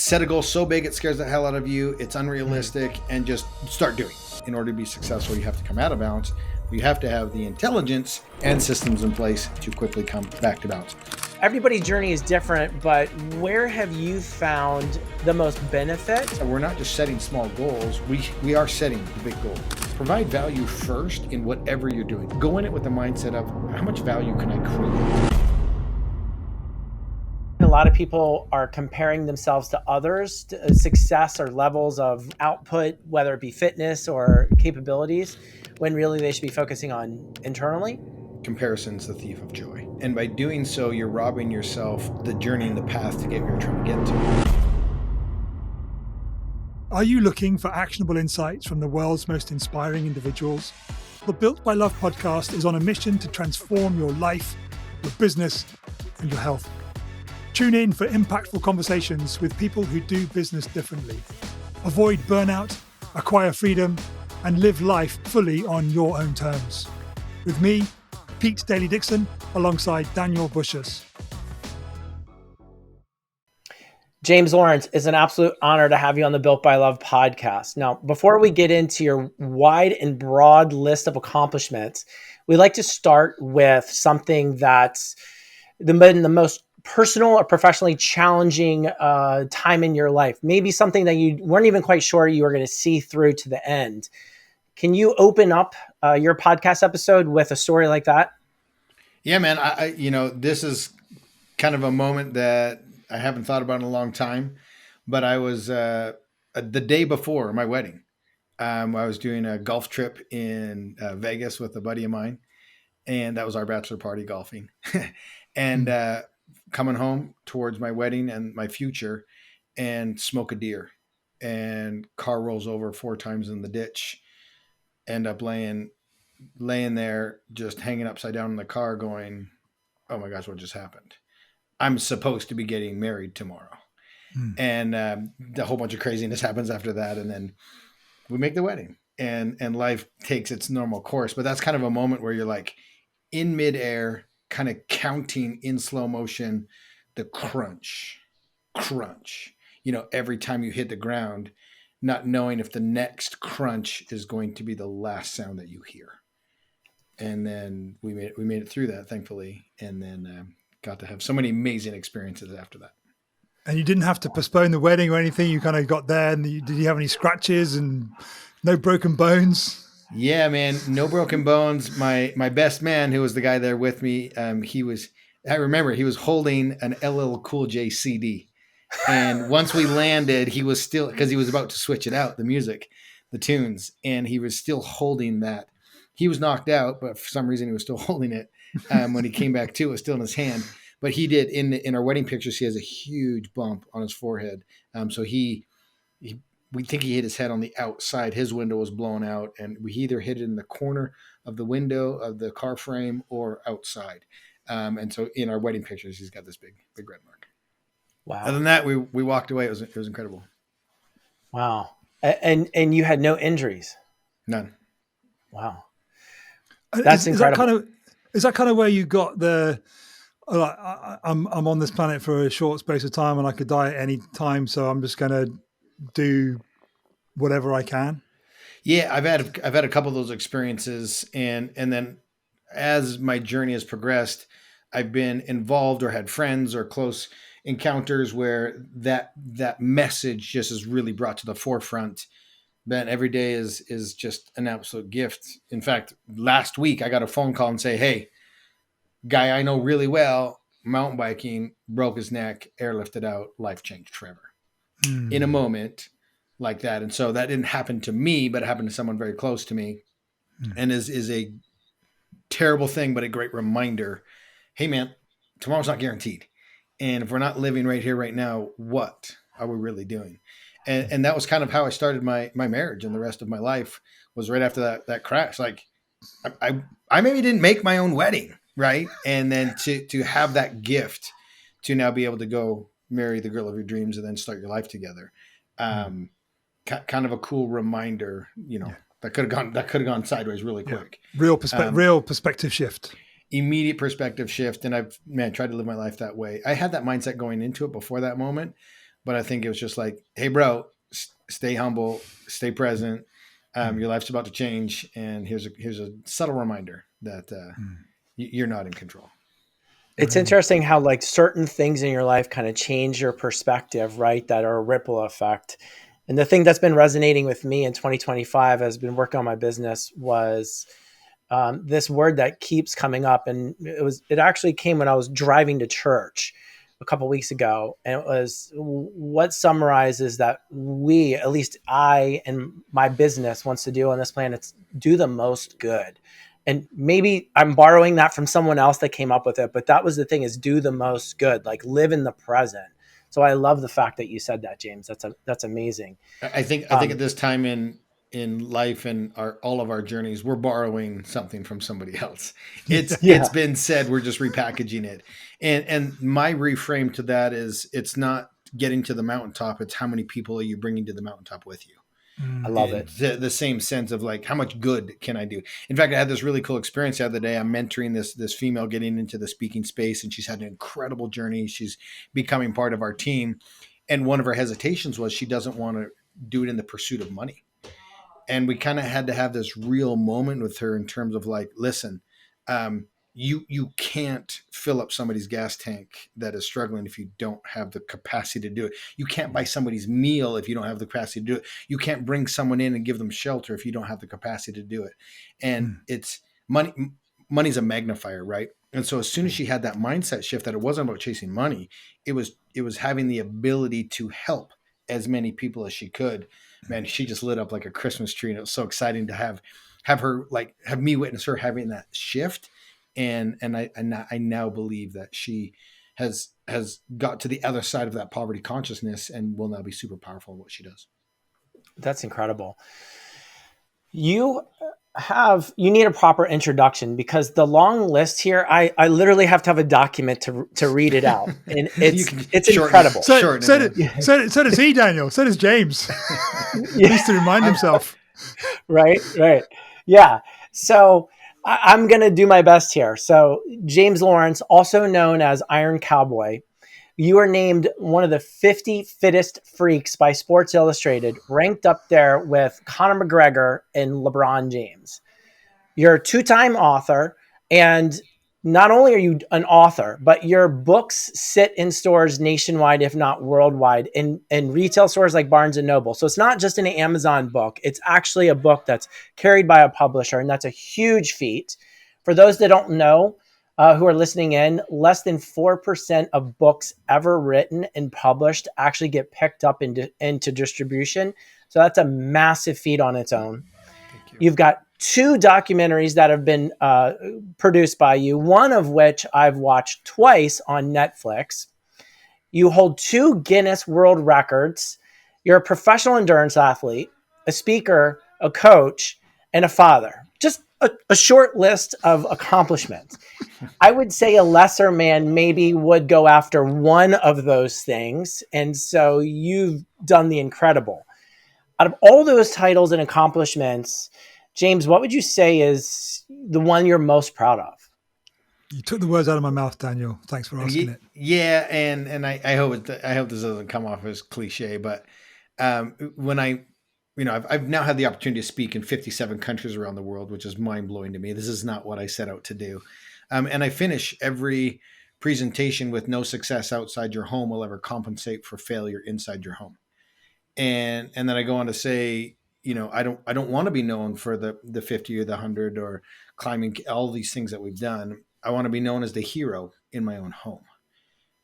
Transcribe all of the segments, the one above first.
set a goal so big it scares the hell out of you, it's unrealistic, and just start doing. In order to be successful, you have to come out of balance. You have to have the intelligence and systems in place to quickly come back to balance. Everybody's journey is different, but where have you found the most benefit? We're not just setting small goals, we are setting the big goal. Provide value first in whatever you're doing. Go in it with the mindset of how much value can I create? A lot of people are comparing themselves to others, to success or levels of output, whether it be fitness or capabilities, when really they should be focusing on internally. Comparison's the thief of joy. And by doing so, you're robbing yourself the journey and the path to get where you're trying to get to. Are you looking for actionable insights from the world's most inspiring individuals? The Built by Love podcast is on a mission to transform your life, your business, and your health. Tune in for impactful conversations with people who do business differently. Avoid burnout, acquire freedom, and live life fully on your own terms. With me, Pete Daly-Dickson, alongside Daniel Bussius. James Lawrence, it's an absolute honor to have you on the Built by Love podcast. Now, before we get into your wide and broad list of accomplishments, we'd like to start with something that's the most personal or professionally challenging time in your life. Maybe something that you weren't even quite sure you were going to see through to the end. Can you open up your podcast episode with a story like that? Yeah, man. I this is kind of a moment that I haven't thought about in a long time, but I was the day before my wedding. I was doing a golf trip in Vegas with a buddy of mine, and that was our bachelor party golfing. And coming home towards my wedding and my future, and smoke a deer, and car rolls over 4 times in the ditch. End up laying there, just hanging upside down in the car going, oh my gosh, what just happened? I'm supposed to be getting married tomorrow. And a whole bunch of craziness happens after that. And then we make the wedding and life takes its normal course. But that's kind of a moment where you're like in midair, kind of counting in slow motion, the crunch, every time you hit the ground, not knowing if the next crunch is going to be the last sound that you hear. And then we made it through that, thankfully, and then got to have so many amazing experiences after that. And you didn't have to postpone the wedding or anything. You kind of got there, and did you have any scratches and no broken bones? Yeah, man, no broken bones. My best man, who was the guy there with me, I remember he was holding an LL Cool J CD. And once we landed, he was still, because he was about to switch it out, the music, the tunes, and he was still holding that. He was knocked out, but for some reason he was still holding it. When he came back to, it was still in his hand. But he did, in our wedding pictures, he has a huge bump on his forehead. So we think he hit his head on the outside. His window was blown out, and we either hit it in the corner of the window of the car frame or outside. And so in our wedding pictures, he's got this big red mark. Wow. Other than that, we walked away. It was incredible. Wow. And you had no injuries? None. Wow. That's incredible. Is that kind of where you got the, I'm on this planet for a short space of time and I could die at any time, so I'm just going to do whatever I can? Yeah, I've had a couple of those experiences, and then as my journey has progressed, I've been involved or had friends or close encounters where that message just is really brought to the forefront. That every day is just an absolute gift. In fact, last week I got a phone call and say, hey, guy I know really well, mountain biking, broke his neck, airlifted out, life changed forever. In a moment like that. And so that didn't happen to me, but it happened to someone very close to me, and is a terrible thing, but a great reminder. Hey man, tomorrow's not guaranteed. And if we're not living right here, right now, what are we really doing? And that was kind of how I started my marriage, and the rest of my life was right after that crash. Like I maybe didn't make my own wedding, right? And then to have that gift to now be able to go marry the girl of your dreams and then start your life together. Kind of a cool reminder, that could have gone sideways really quick. Real perspective shift. Immediate perspective shift. And I've tried to live my life that way. I had that mindset going into it before that moment, but I think it was just like, hey, bro, stay humble, stay present. Your life's about to change, and here's a subtle reminder that you're not in control. It's interesting how like certain things in your life kind of change your perspective, right? That are a ripple effect. And the thing that's been resonating with me in 2025 as I've been working on my business was this word that keeps coming up. And it actually came when I was driving to church a couple of weeks ago. And it was what summarizes that we, at least I and my business wants to do on this planet, it's do the most good. And maybe I'm borrowing that from someone else that came up with it, but that was the thing, is do the most good, like live in the present. So I love the fact that you said that, James. That's amazing. I think at this time in life and all of our journeys, we're borrowing something from somebody else. It's been said, we're just repackaging it. And my reframe to that is, it's not getting to the mountaintop, it's how many people are you bringing to the mountaintop with you. I love it. The same sense of like, how much good can I do? In fact, I had this really cool experience the other day. I'm mentoring this female getting into the speaking space, and she's had an incredible journey. She's becoming part of our team. And one of her hesitations was she doesn't want to do it in the pursuit of money. And we kind of had to have this real moment with her in terms of like, listen, you can't fill up somebody's gas tank that is struggling if you don't have the capacity to do it. You can't buy somebody's meal if you don't have the capacity to do it. You can't bring someone in and give them shelter if you don't have the capacity to do it. And it's money. Money's a magnifier, right? And so as soon as she had that mindset shift that it wasn't about chasing money, it was having the ability to help as many people as she could. Man, she just lit up like a Christmas tree, and it was so exciting to have her, like, have me witness her having that shift. And I now believe that she has got to the other side of that poverty consciousness and will now be super powerful in what she does. That's incredible. You need a proper introduction, because the long list here, I literally have to have a document to read it out. And it's incredible. So does he, Daniel. So does James. At least to remind himself. Right. Yeah. So I'm going to do my best here. So James Lawrence, also known as Iron Cowboy, you are named one of the 50 fittest freaks by Sports Illustrated, ranked up there with Conor McGregor and LeBron James. You're a two-time author, and not only are you an author, but your books sit in stores nationwide, if not worldwide, in retail stores like Barnes & Noble. So it's not just an Amazon book. It's actually a book that's carried by a publisher, and that's a huge feat. For those that don't know, who are listening in, less than 4% of books ever written and published actually get picked up into distribution. So that's a massive feat on its own. You've got 2 documentaries that have been produced by you, one of which I've watched twice on Netflix. You hold 2 Guinness World Records. You're a professional endurance athlete, a speaker, a coach, and a father. Just a short list of accomplishments. I would say a lesser man maybe would go after one of those things. And so you've done the incredible. Out of all those titles and accomplishments, James, what would you say is the one you're most proud of? You took the words out of my mouth, Daniel. Thanks for asking it. Yeah, and I hope this doesn't come off as cliche, but when I've now had the opportunity to speak in 57 countries around the world, which is mind blowing to me. This is not what I set out to do, and I finish every presentation with "No success outside your home will ever compensate for failure inside your home," and then I go on to say, I don't want to be known for the 50 or the 100 or climbing, all these things that we've done. I want to be known as the hero in my own home.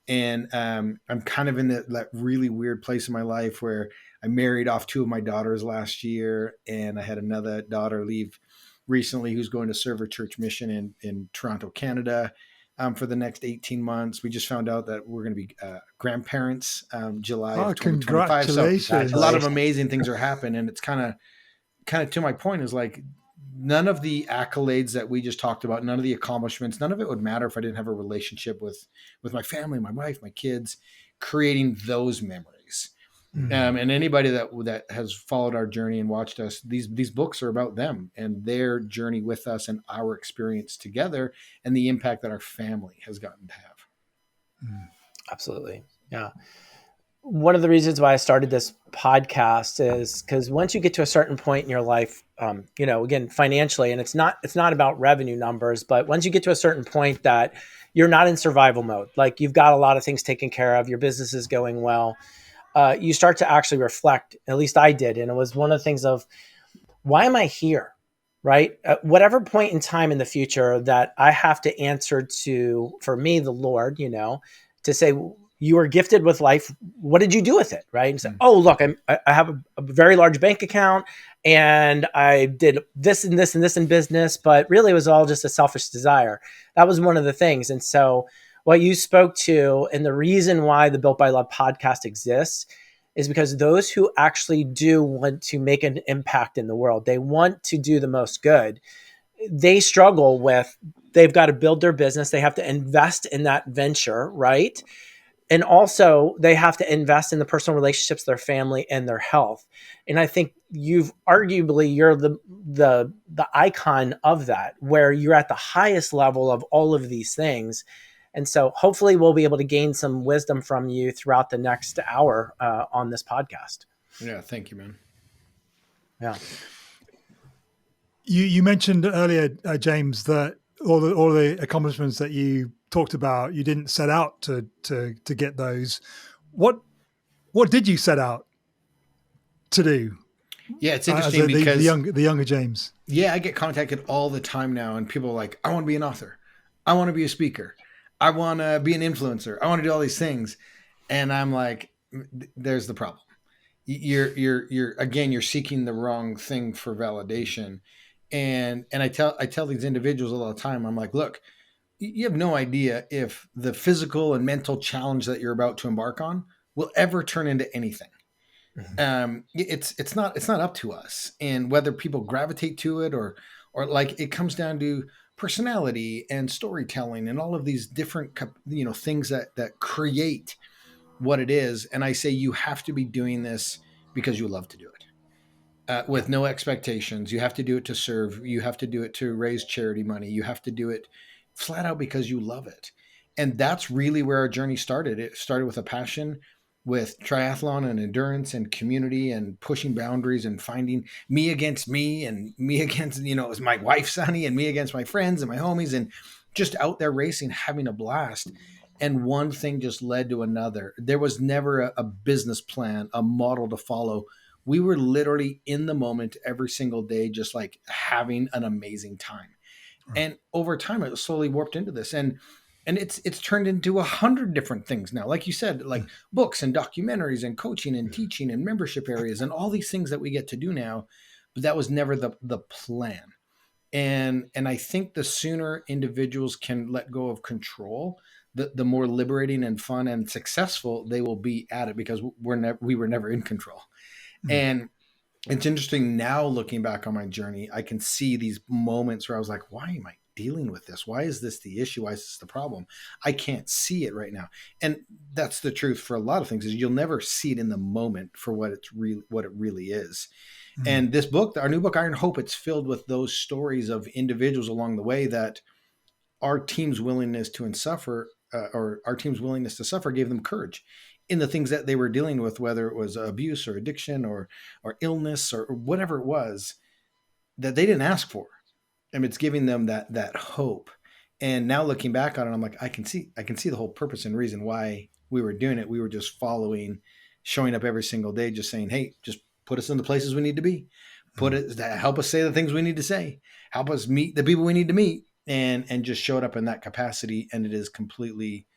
And I'm kind of in that really weird place in my life where I married off 2 of my daughters last year, and I had another daughter leave recently who's going to serve her church mission in Toronto, Canada, for the next 18 months. We just found out that we're going to be grandparents July of 2025. Congratulations. So a lot of amazing things are happening, and it's kind of to my point is like, none of the accolades that we just talked about, none of the accomplishments, none of it would matter if I didn't have a relationship with my family, my wife, my kids, creating those memories. Mm-hmm. And anybody that has followed our journey and watched us, these books are about them and their journey with us and our experience together and the impact that our family has gotten to have. Absolutely. Yeah. one of the reasons why I started this podcast is because once you get to a certain point in your life, again, financially, and it's not about revenue numbers, but once you get to a certain point that you're not in survival mode, like you've got a lot of things taken care of, your business is going well, you start to actually reflect. At least I did. And it was one of the things of, why am I here? Right? At whatever point in time in the future that I have to answer to, for me, the Lord, to say, you were gifted with life. What did you do with it? Right? And say, oh, look, I have a very large bank account and I did this and this and this in business, but really it was all just a selfish desire. That was one of the things. And so what you spoke to, and the reason why the Built by Love podcast exists, is because those who actually do want to make an impact in the world, they want to do the most good. They struggle with, they've got to build their business. They have to invest in that venture, right? And also they have to invest in the personal relationships, their family, and their health. And I think you're the icon of that, where you're at the highest level of all of these things. And so hopefully we'll be able to gain some wisdom from you throughout the next hour on this podcast. Yeah. Thank you, man. Yeah. You mentioned earlier, James, that all the accomplishments that you talked about, you didn't set out to get those. What did you set out to do? Yeah, it's interesting because the younger James. Yeah, I get contacted all the time now, and people are like, I want to be an author, I want to be a speaker, I want to be an influencer, I want to do all these things, and I'm like, there's the problem. You're seeking the wrong thing for validation, and I tell these individuals all the time, I'm like, look, you have no idea if the physical and mental challenge that you're about to embark on will ever turn into anything. It's not up to us, and whether people gravitate to it or like, it comes down to personality and storytelling and all of these different, things that create what it is. And I say, you have to be doing this because you love to do it, with no expectations. You have to do it to serve. You have to do it to raise charity money. You have to do it flat out because you love it. And that's really where our journey started. It started with a passion, with triathlon and endurance and community and pushing boundaries and finding me against me and me against, it was my wife, Sunny, and me against my friends and my homies, and just out there racing, having a blast. And one thing just led to another. There was never a business plan, a model to follow. We were literally in the moment every single day, just like having an amazing time. Right. And over time, it was slowly warped into this. And it's turned into 100 different things now. Like you said, like books and documentaries and coaching and teaching and membership areas and all these things that we get to do now. But that was never the plan. And I think the sooner individuals can let go of control, the more liberating and fun and successful they will be at it, because we were never in control. Mm-hmm. And it's interesting now, looking back on my journey, I can see these moments where I was like, why am I dealing with this? Why is this the issue? Why is this the problem? I can't see it right now. And that's the truth for a lot of things, is you'll never see it in the moment for what it really is. Mm-hmm. And this book, our new book, Iron Hope, it's filled with those stories of individuals along the way that our team's willingness to suffer gave them courage in the things that they were dealing with, whether it was abuse or addiction or illness or whatever it was that they didn't ask for. And it's giving them that hope. And now looking back on it, I'm like, I can see the whole purpose and reason why we were doing it. We were just following, showing up every single day, just saying, hey, just put us in the places we need to be, help us say the things we need to say, help us meet the people we need to meet, and just showed up in that capacity. And it has completely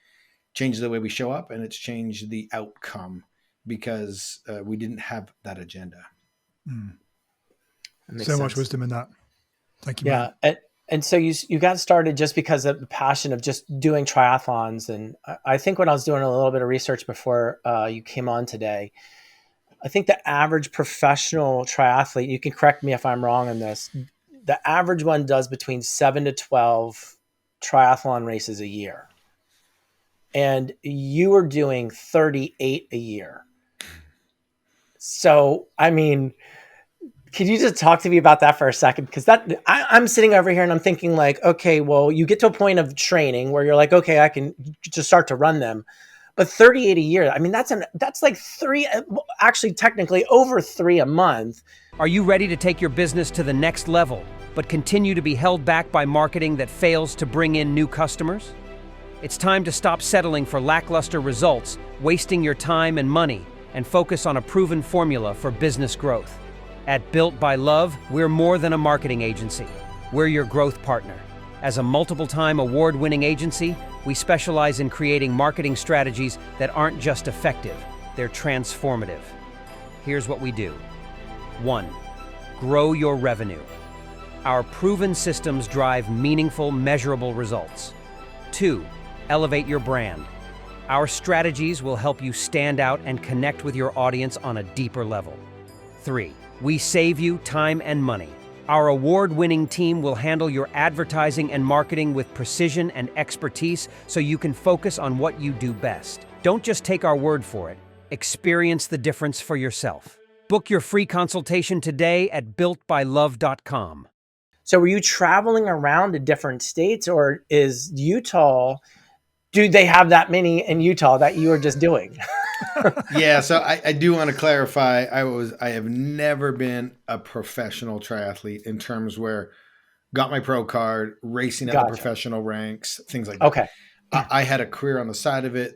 changed the way we show up, and it's changed the outcome, because we didn't have that agenda. So sense. Much wisdom in that. Thank you. Yeah. And so you got started just because of the passion of just doing triathlons. And I think when I was doing a little bit of research before you came on today, I think the average professional triathlete, you can correct me if I'm wrong on this, the average one does between 7 to 12 triathlon races a year. And you were doing 38 a year. So, I mean, can you just talk to me about that for a second? Because I'm sitting over here and I'm thinking like, okay, well, you get to a point of training where you're like, okay, I can just start to run them. But 38 a year, I mean, that's like actually technically over 3 a month. Are you ready to take your business to the next level, but continue to be held back by marketing that fails to bring in new customers? It's time to stop settling for lackluster results, wasting your time and money, and focus on a proven formula for business growth. At Built by Love, we're more than a marketing agency. We're your growth partner. As a multiple-time award-winning agency, we specialize in creating marketing strategies that aren't just effective, they're transformative. Here's what we do. 1. Grow your revenue. Our proven systems drive meaningful, measurable results. 2. Elevate your brand. Our strategies will help you stand out and connect with your audience on a deeper level. 3. We save you time and money. Our award-winning team will handle your advertising and marketing with precision and expertise so you can focus on what you do best. Don't just take our word for it. Experience the difference for yourself. Book your free consultation today at builtbylove.com. So were you traveling around to different states, or is Utah, do they have that many in Utah that you were just doing? Yeah, so I do want to clarify. I have never been a professional triathlete in terms where got my pro card, racing at the professional ranks, things like that. Okay. I had a career on the side of it.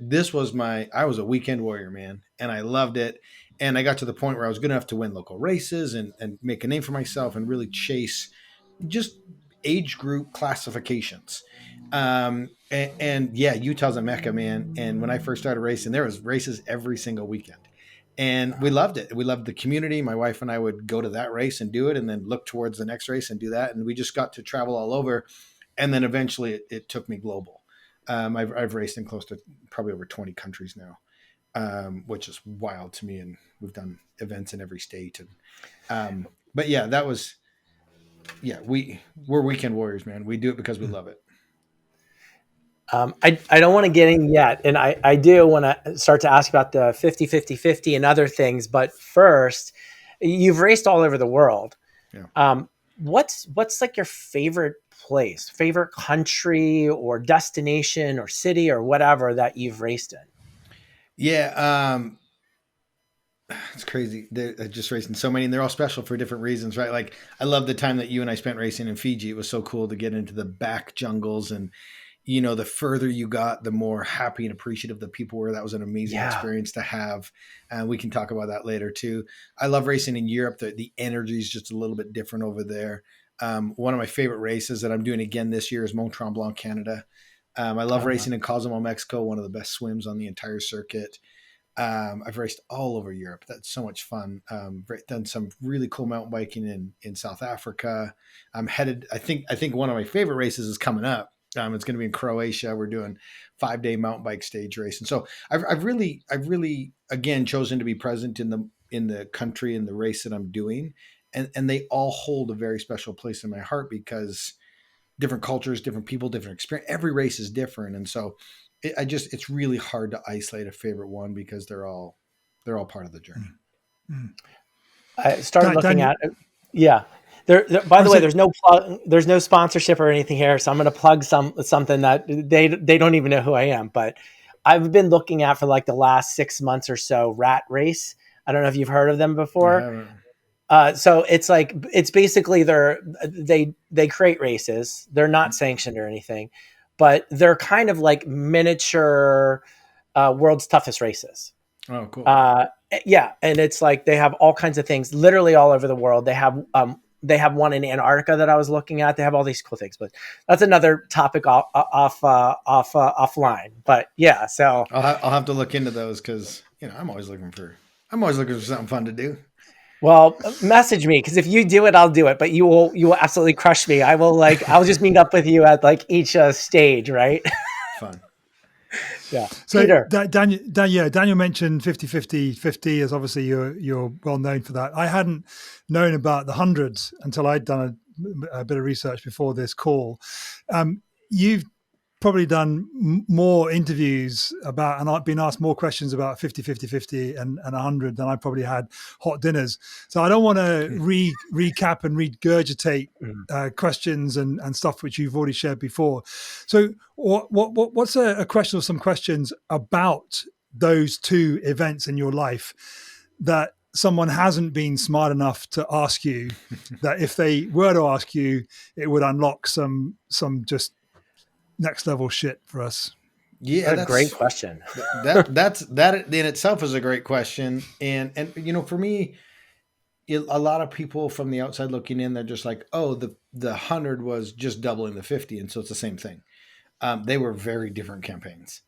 I was a weekend warrior, man, and I loved it. And I got to the point where I was good enough to win local races and make a name for myself and really chase just age group classifications. And yeah, Utah's a mecca, man. And when I first started racing, there was races every single weekend. And we loved it. We loved the community. My wife and I would go to that race and do it and then look towards the next race and do that. And we just got to travel all over. And then eventually it took me global. I've raced in close to probably over 20 countries now, which is wild to me. And we've done events in every state. And but yeah, we're weekend warriors, man. We do it because we love it. I don't want to get in yet. And I do want to start to ask about the 50-50-50 and other things. But first, you've raced all over the world. Yeah. What's like your favorite place, favorite country or destination or city or whatever that you've raced in? Yeah. It's crazy. I just racing so many, and they're all special for different reasons, right? Like I love the time that you and I spent racing in Fiji. It was so cool to get into the back jungles, and the further you got, the more happy and appreciative the people were. That was an amazing experience to have. And we can talk about that later too. I love racing in Europe. The energy is just a little bit different over there. One of my favorite races that I'm doing again this year is Mont Tremblant, Canada. I love racing in Cozumel, Mexico, one of the best swims on the entire circuit. I've raced all over Europe. That's so much fun. Done some really cool mountain biking in South Africa. I'm headed, I think one of my favorite races is coming up. It's going to be in Croatia. We're doing 5-day mountain bike stage race. And so I've really again chosen to be present in the country and the race that I'm doing. And they all hold a very special place in my heart because different cultures, different people, different experience. Every race is different. And so it's really hard to isolate a favorite one because they're all part of the journey. I started looking at it. Yeah. By the way, there's no sponsorship or anything here. So I'm going to plug something that they don't even know who I am, but I've been looking at for like the last 6 months or so, Rat Race. I don't know if you've heard of them before. So it's basically they create races. They're not sanctioned or anything, but they're kind of like miniature world's toughest races. Oh, cool. Yeah. And it's like, they have all kinds of things literally all over the world. They have one in Antarctica that I was looking at. They have all these cool things, but that's another topic offline. But yeah, so I'll have to look into those because I'm always looking for something fun to do. Well, message me because if you do it, I'll do it. But you will absolutely crush me. I'll just meet up with you at like each stage, right? Fun. Yeah. So Peter. Daniel mentioned 50-50-50 as obviously you're well known for that. I hadn't known about the hundreds until I'd done a bit of research before this call. You've probably done more interviews about, and I've been asked more questions about 50, 50, 50 and 100 than I probably had hot dinners. So I don't want to recap and regurgitate questions and stuff which you've already shared before. So what's a question or some questions about those two events in your life that someone hasn't been smart enough to ask you, that if they were to ask you, it would unlock some just next level shit for us? Yeah, What a great question. that in itself is a great question. And for me, a lot of people from the outside looking in, they're just like, oh, the 100 was just doubling the 50. And so it's the same thing. They were very different campaigns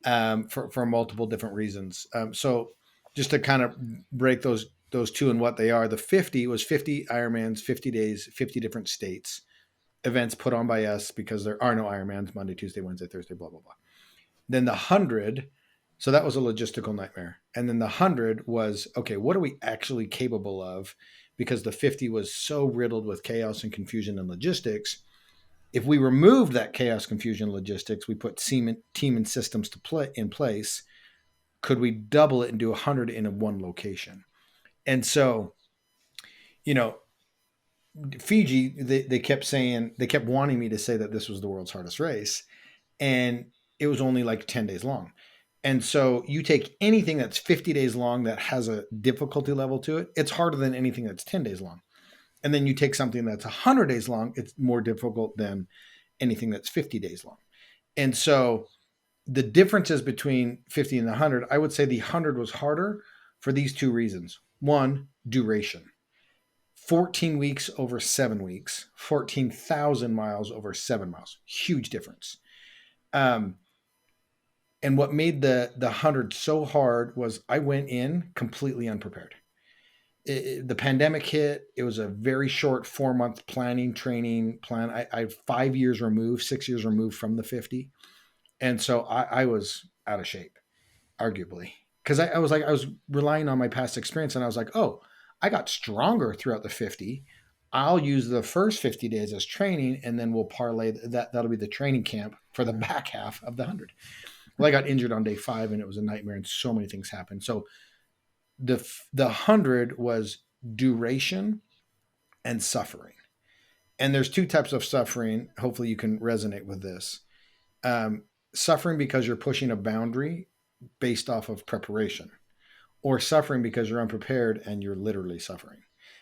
for multiple different reasons. So just to kind of break those two and what they are, the 50 was 50 Ironmans, 50 days, 50 different states, events put on by us because there are no Ironmans Monday, Tuesday, Wednesday, Thursday, blah, blah, blah. Then the 100, so that was a logistical nightmare. And then the 100 was, okay, what are we actually capable of? Because the 50 was so riddled with chaos and confusion and logistics. If we removed that chaos, confusion, logistics, we put team and systems in place, could we double it and do 100 in one location? And so, Fiji, they kept wanting me to say that this was the world's hardest race. And it was only like 10 days long. And so you take anything that's 50 days long that has a difficulty level to it, it's harder than anything that's 10 days long. And then you take something that's 100 days long, it's more difficult than anything that's 50 days long. And so the differences between 50 and the 100, I would say the 100 was harder for these two reasons. One, duration. 14 weeks over 7 weeks, 14,000 miles over 7 miles. Huge difference. And what made the 100 so hard was I went in completely unprepared. The pandemic hit. It was a very short 4-month training plan. I 5 years removed, 6 years removed from the 50. And so I was out of shape, arguably, because I was relying on my past experience, and I was like, oh, I got stronger throughout the 50. I'll use the first 50 days as training, and then we'll parlay that. That'll be the training camp for the back half of the 100. Well, I got injured on day 5, and it was a nightmare, and so many things happened. So the 100 was duration and suffering. And there's two types of suffering. Hopefully you can resonate with this. Suffering because you're pushing a boundary based off of preparation, or suffering because you're unprepared and you're literally suffering.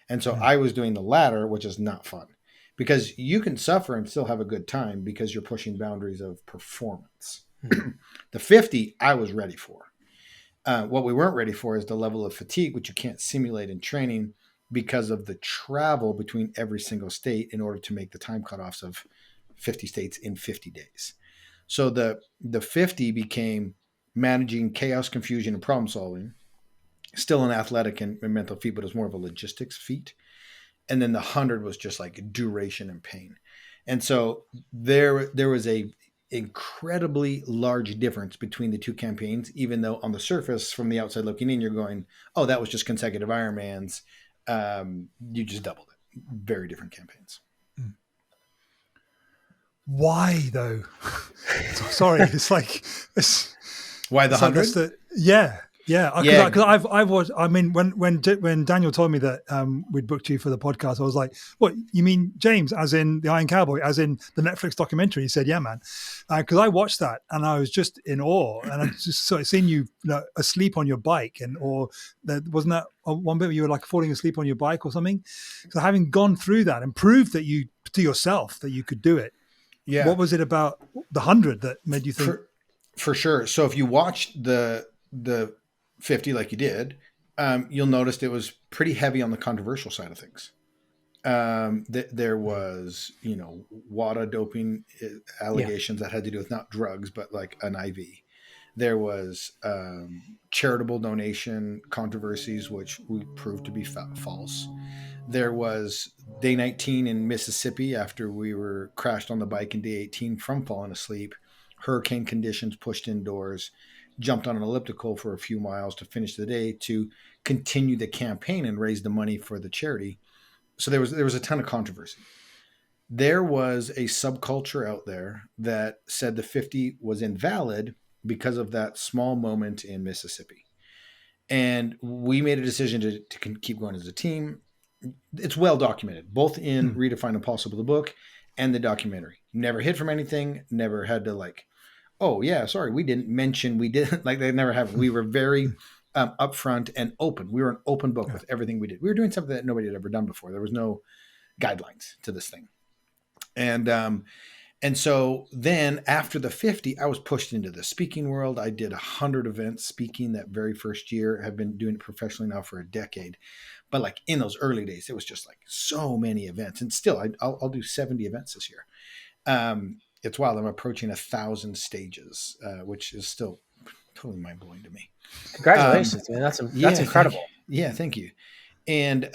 And so I was doing the latter, which is not fun, because you can suffer and still have a good time because you're pushing boundaries of performance. The 50 I was ready for. What we weren't ready for is the level of fatigue, which you can't simulate in training because of the travel between every single state in order to make the time cutoffs of 50 states in 50 days. So the 50 became managing chaos, confusion, and problem solving. Still an athletic and mental feat, but it was more of a logistics feat. And then the 100 was just like duration and pain. And so there was a incredibly large difference between the two campaigns, even though on the surface from the outside looking in, you're going, oh, that was just consecutive Ironmans. You just doubled it. Very different campaigns. Why though? Sorry, why the 100? Yeah. Because I've watched. I mean, when Daniel told me that we'd booked you for the podcast, I was like, "What you mean, James? As in the Iron Cowboy? As in the Netflix documentary?" He said, "Yeah, man." Because I watched that and I was just in awe, and I just sort of seen you, asleep on your bike, or wasn't that one bit where you were like falling asleep on your bike or something? So having gone through that and proved that you to yourself that you could do it, what was it about the 100 that made you think? For sure. So if you watched the 50 like you did, you'll notice it was pretty heavy on the controversial side of things. There was, WADA doping allegations that had to do with not drugs, but like an IV. There was charitable donation controversies, which we proved to be false. There was day 19 in Mississippi after we were crashed on the bike in day 18 from falling asleep. Hurricane conditions, pushed indoors, jumped on an elliptical for a few miles to finish the day to continue the campaign and raise the money for the charity. So there was a ton of controversy. there was a subculture out there that said the 50 was invalid because of that small moment in Mississippi. And we made a decision to keep going as a team. It's well documented, both in Redefine Impossible, the book, and the documentary. Never hid from anything, never had to like, oh yeah, sorry, we didn't mention we didn't, like they never have. We were very upfront and open. We were an open book with everything we did. We were doing something that nobody had ever done before. There was no guidelines to this thing. And so then after the 50, I was pushed into the speaking world. I did 100 events speaking that very first year. I've been doing it professionally now for a decade. But like in those early days, it was just like so many events. And still, I'll do 70 events this year. It's wild. I'm approaching 1,000 stages, which is still totally mind blowing to me. Congratulations, man. That's incredible. Thank you. And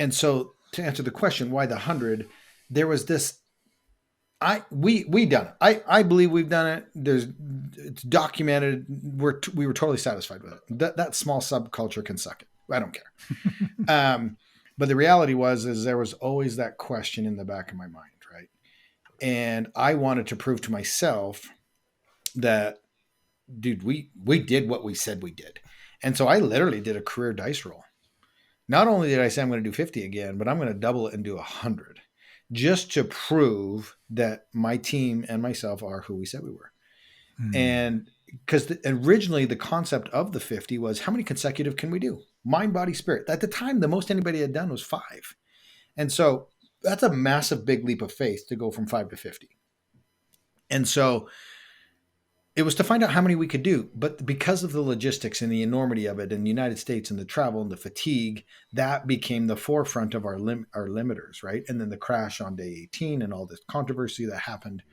so to answer the question, why the 100, there was this, we done it. I believe we've done it. It's documented. We were totally satisfied with it. That small subculture can suck it. I don't care. But the reality is there was always that question in the back of my mind, right? And I wanted to prove to myself that, dude, we did what we said we did. And so I literally did a career dice roll. Not only did I say I'm going to do 50 again, but I'm going to double it and do 100, just to prove that my team and myself are who we said we were. And because originally the concept of the 50 was, how many consecutive can we do? Mind, body, spirit. At the time, the most anybody had done was 5. And so that's a massive, big leap of faith to go from 5 to 50. And so it was to find out how many we could do. But because of the logistics and the enormity of it in the United States and the travel and the fatigue, that became the forefront of our limiters, right? And then the crash on day 18 and all this controversy that happened.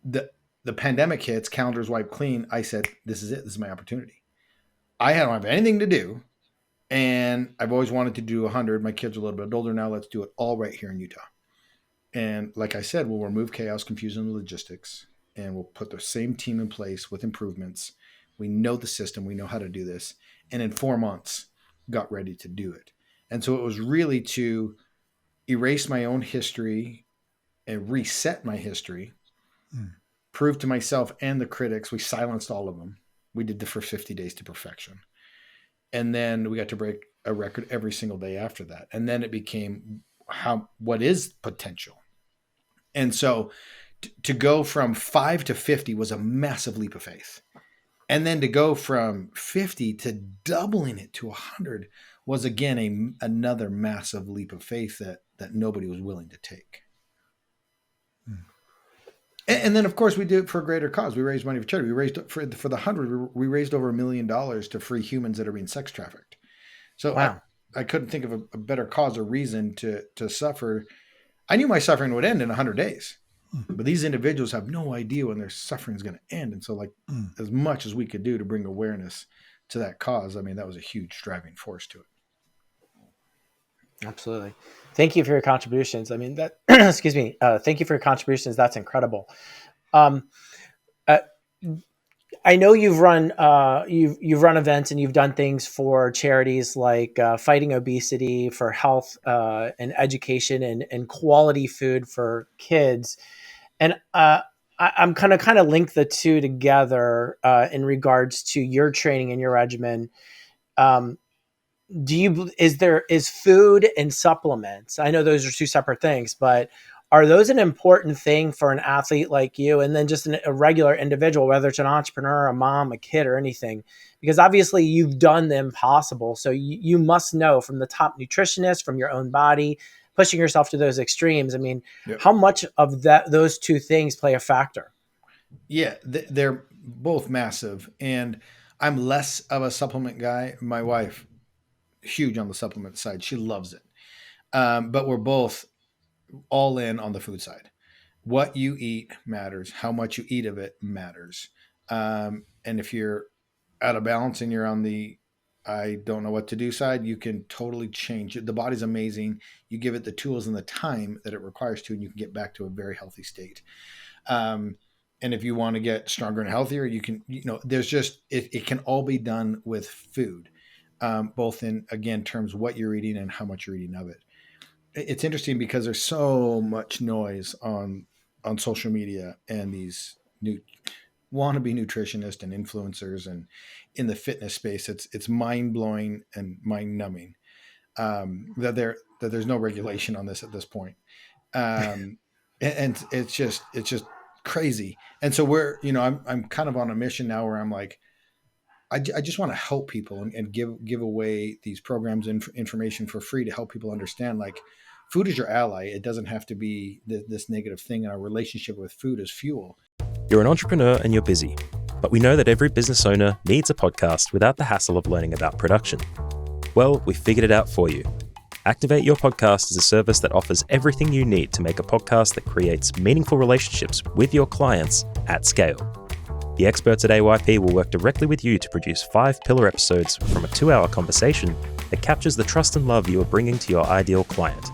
The pandemic hits, calendars wiped clean. I said, this is it. This is my opportunity. I don't have anything to do. And I've always wanted to do 100. My kids are a little bit older now. Let's do it all right here in Utah. And like I said, we'll remove chaos, confusion, and logistics. And we'll put the same team in place with improvements. We know the system. We know how to do this. And in 4 months, got ready to do it. And so it was really to erase my own history and reset my history, prove to myself and the critics, we silenced all of them. We did the first 50 days to perfection. And then we got to break a record every single day after that. And then it became what is potential. And so to go from 5 to 50 was a massive leap of faith. And then to go from 50 to doubling it to 100 was again another massive leap of faith that nobody was willing to take. And then, of course, we do it for a greater cause. We raised money for charity. We raised for the 100. We raised over $1 million to free humans that are being sex trafficked. So wow. I couldn't think of a better cause or reason to suffer. I knew my suffering would end in 100 days, but these individuals have no idea when their suffering is going to end. And so, as much as we could do to bring awareness to that cause, I mean, that was a huge driving force to it. Absolutely. Thank you for your contributions. I mean, that, excuse me. Thank you for your contributions. That's incredible. I know you've run events and you've done things for charities like fighting obesity, for health and education, and quality food for kids. And I'm kind of link the two together in regards to your training and your regimen. Is food and supplements? I know those are two separate things, but are those an important thing for an athlete like you, and then just a regular individual, whether it's an entrepreneur, a mom, a kid, or anything? Because obviously you've done the impossible. So you must know from the top nutritionist, from your own body, pushing yourself to those extremes. I mean, How much of those two things play a factor? Yeah, they're both massive. And I'm less of a supplement guy. My wife, huge on the supplement side. She loves it. But we're both all in on the food side. What you eat matters. How much you eat of it matters. And if you're out of balance and you're on the I don't know what to do side, you can totally change it. The body's amazing. You give it the tools and the time that it requires to, and you can get back to a very healthy state. And if you want to get stronger and healthier, you can, there's just, it can all be done with food, both in, again, terms of what you're eating and how much you're eating of it. it's interesting because there's so much noise on social media and these new wannabe nutritionists and influencers and in the fitness space. It's mind blowing and mind numbing that there's no regulation on this at this point. And it's just crazy. And so I'm kind of on a mission now where I'm like, I just want to help people and give away these programs and information for free to help people understand, like, food is your ally. It doesn't have to be this negative thing. And our relationship with food is fuel. You're an entrepreneur and you're busy, but we know that every business owner needs a podcast without the hassle of learning about production. Well, we figured it out for you. Activate Your Podcast is a service that offers everything you need to make a podcast that creates meaningful relationships with your clients at scale. The experts at AYP will work directly with you to produce 5-pillar episodes from a 2-hour conversation that captures the trust and love you are bringing to your ideal client.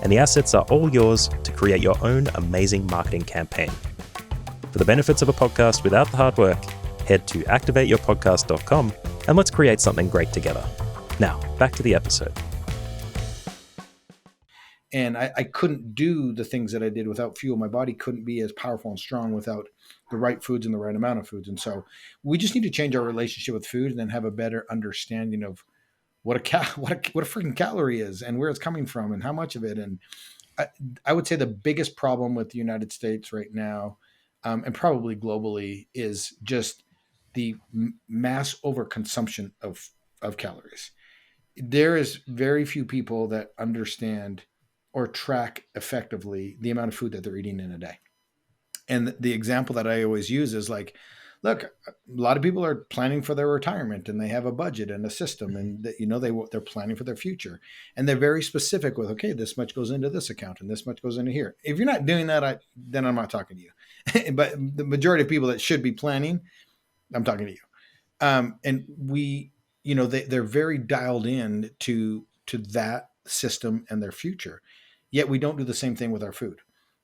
And the assets are all yours to create your own amazing marketing campaign. For the benefits of a podcast without the hard work, head to activateyourpodcast.com and let's create something great together. Now, back to the episode. And I couldn't do the things that I did without fuel. My body couldn't be as powerful and strong without the right foods and the right amount of foods. And so we just need to change our relationship with food and then have a better understanding of what a freaking calorie is and where it's coming from and how much of it. And I would say the biggest problem with the United States right now, and probably globally, is just the mass overconsumption of calories. There is very few people that understand or track effectively the amount of food that they're eating in a day. And the example that I always use is like, look, a lot of people are planning for their retirement and they have a budget and a system, and they're planning for their future, and they're very specific with, okay, this much goes into this account and this much goes into here. If you're not doing that, then I'm not talking to you. But the majority of people that should be planning, I'm talking to you. And they're very dialed in to that system and their future. Yet we don't do the same thing with our food.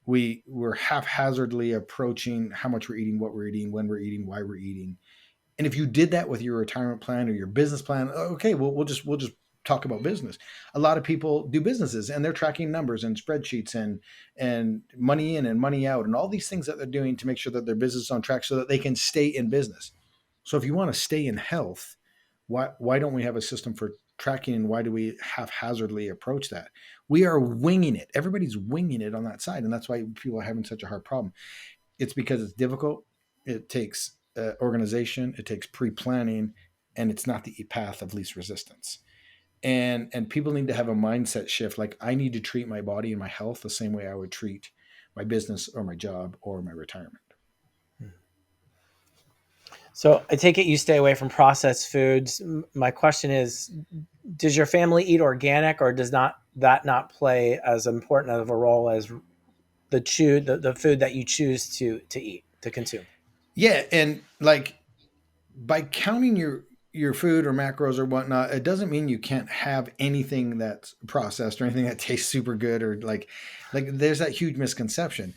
We're haphazardly approaching how much we're eating, what we're eating, when we're eating, why we're eating. And if you did that with your retirement plan or your business plan, okay, we'll just talk about business. A lot of people do businesses and they're tracking numbers and spreadsheets and money in and money out and all these things that they're doing to make sure that their business is on track so that they can stay in business. So if you want to stay in health, why don't we have a system for tracking, and why do we haphazardly approach that? We are winging it. Everybody's winging it on that side. And that's why people are having such a hard problem. It's because it's difficult. It takes organization. It takes pre-planning, and it's not the path of least resistance. And people need to have a mindset shift. Like, I need to treat my body and my health the same way I would treat my business or my job or my retirement. So I take it you stay away from processed foods. My question is, does your family eat organic, or does that not play as important of a role as the food that you choose to eat, to consume? Yeah. And like, by counting your food or macros or whatnot, it doesn't mean you can't have anything that's processed or anything that tastes super good, or like there's that huge misconception.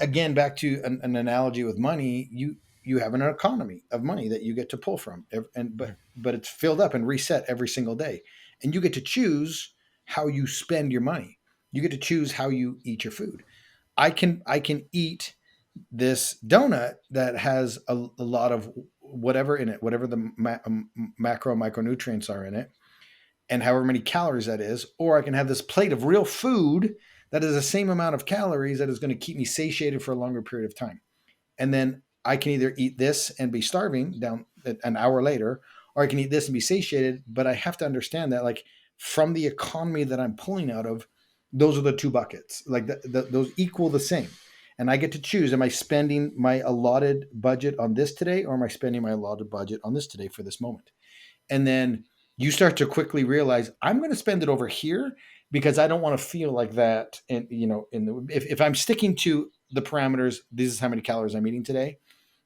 Again, back to an analogy with money, you have an economy of money that you get to pull from, but it's filled up and reset every single day. And you get to choose how you spend your money. You get to choose how you eat your food. I can eat this donut that has a lot of whatever in it, whatever the macro micronutrients are in it, and however many calories that is. Or I can have this plate of real food that is the same amount of calories that is going to keep me satiated for a longer period of time. And then I can either eat this and be starving down an hour later, or I can eat this and be satiated. But I have to understand that, like, from the economy that I'm pulling out of, those are the two buckets. Like those equal the same. And I get to choose, am I spending my allotted budget on this today, or am I spending my allotted budget on this today for this moment? And then you start to quickly realize, I'm going to spend it over here because I don't want to feel like that. And, if I'm sticking to the parameters, this is how many calories I'm eating today,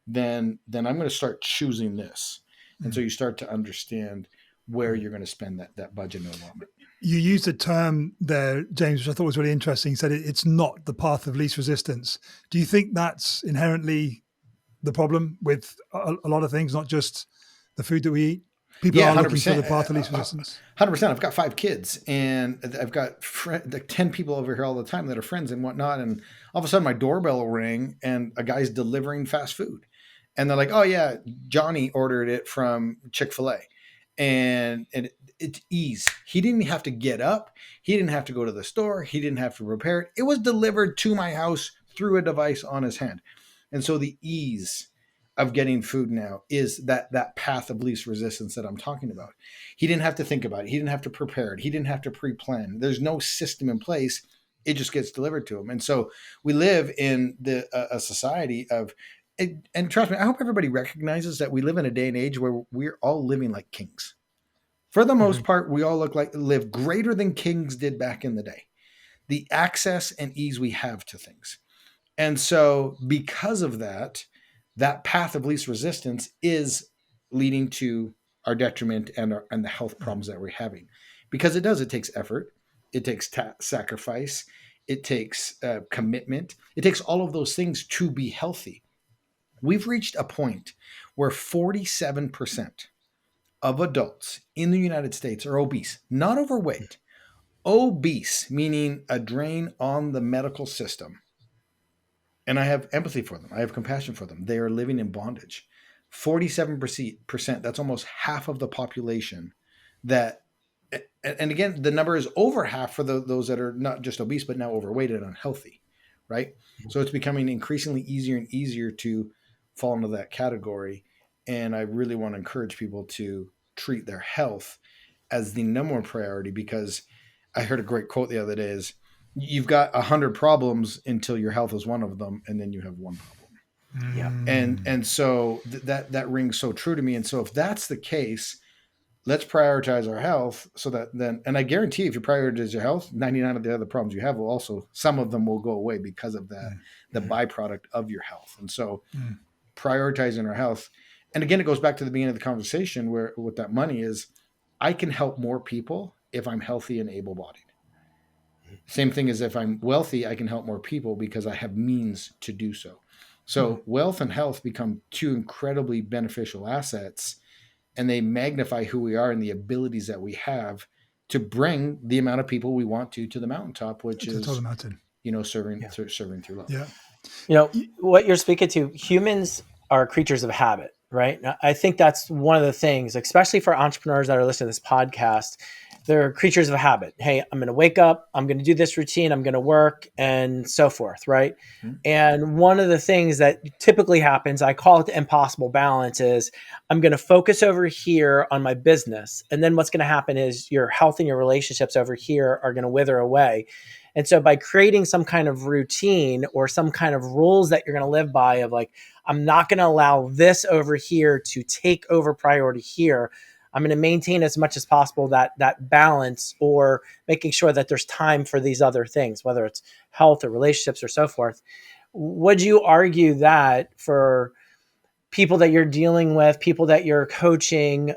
then I'm going to start choosing this. And so you start to understand where you're going to spend that budget in a moment. You used a term there, James, which I thought was really interesting. You said it's not the path of least resistance. Do you think that's inherently the problem with a lot of things, not just the food that we eat? People Yeah, are looking for 100%. the path of least resistance. 100%. I've got 5 kids, and I've got like 10 people over here all the time that are friends and whatnot. And all of a sudden my doorbell will ring and a guy's delivering fast food. And they're like, oh yeah, Johnny ordered it from Chick-fil-A. And it's ease. He didn't have to get up. He didn't have to go to the store. He didn't have to prepare it. It was delivered to my house through a device on his hand. And so the ease of getting food now is that path of least resistance that I'm talking about. He didn't have to think about it. He didn't have to prepare it. He didn't have to pre-plan. There's no system in place. It just gets delivered to him. And so we live in a society of, and trust me, I hope everybody recognizes that we live in a day and age where we're all living like kings. For the most part, we all live greater than kings did back in the day. The access and ease we have to things. And so because of that, that path of least resistance is leading to our detriment and the health problems that we're having. Because it takes effort. It takes sacrifice. It takes commitment. It takes all of those things to be healthy. We've reached a point where 47% of adults in the United States are obese, not overweight. Obese, meaning a drain on the medical system. And I have empathy for them. I have compassion for them. They are living in bondage. 47%, that's almost half of the population that, and again, the number is over half for those that are not just obese, but now overweight and unhealthy, right? So it's becoming increasingly easier and easier to fall into that category. And I really want to encourage people to treat their health as the number one priority, because I heard a great quote the other day is, you've got 100 problems until your health is one of them, and then you have one problem. Yeah. And so that rings so true to me. And so if that's the case, let's prioritize our health so that then, and I guarantee if you prioritize your health, 99 of the other problems you have will also, some of them will go away because of that, the byproduct of your health. And so prioritizing our health. And again, it goes back to the beginning of the conversation where with that money is, I can help more people if I'm healthy and able-bodied. Same thing as if I'm wealthy, I can help more people because I have means to do so. So wealth and health become two incredibly beneficial assets, and they magnify who we are and the abilities that we have to bring the amount of people we want to the mountaintop, which is, serving through love. Yeah. What you're speaking to, humans are creatures of habit, right? I think that's one of the things, especially for entrepreneurs that are listening to this podcast. They're creatures of habit. Hey, I'm going to wake up, I'm going to do this routine, I'm going to work, and so forth, right? And one of the things that typically happens, I call it the impossible balance, is I'm going to focus over here on my business. And then what's going to happen is your health and your relationships over here are going to wither away. And so by creating some kind of routine or some kind of rules that you're going to live by of like, I'm not going to allow this over here to take over priority here. I'm going to maintain as much as possible that balance, or making sure that there's time for these other things, whether it's health or relationships or so forth. Would you argue that for people that you're dealing with, people that you're coaching,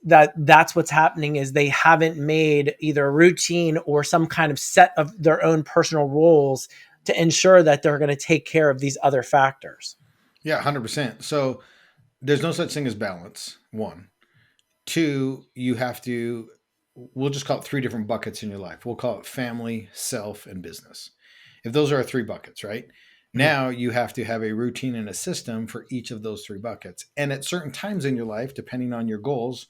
that's what's happening is they haven't made either a routine or some kind of set of their own personal rules to ensure that they're going to take care of these other factors? Yeah, 100%. So there's no such thing as balance, one. Two, you have to, we'll just call it 3 different buckets in your life. We'll call it family, self, and business. If those are our 3 buckets, right? Now you have to have a routine and a system for each of those 3 buckets. And at certain times in your life, depending on your goals,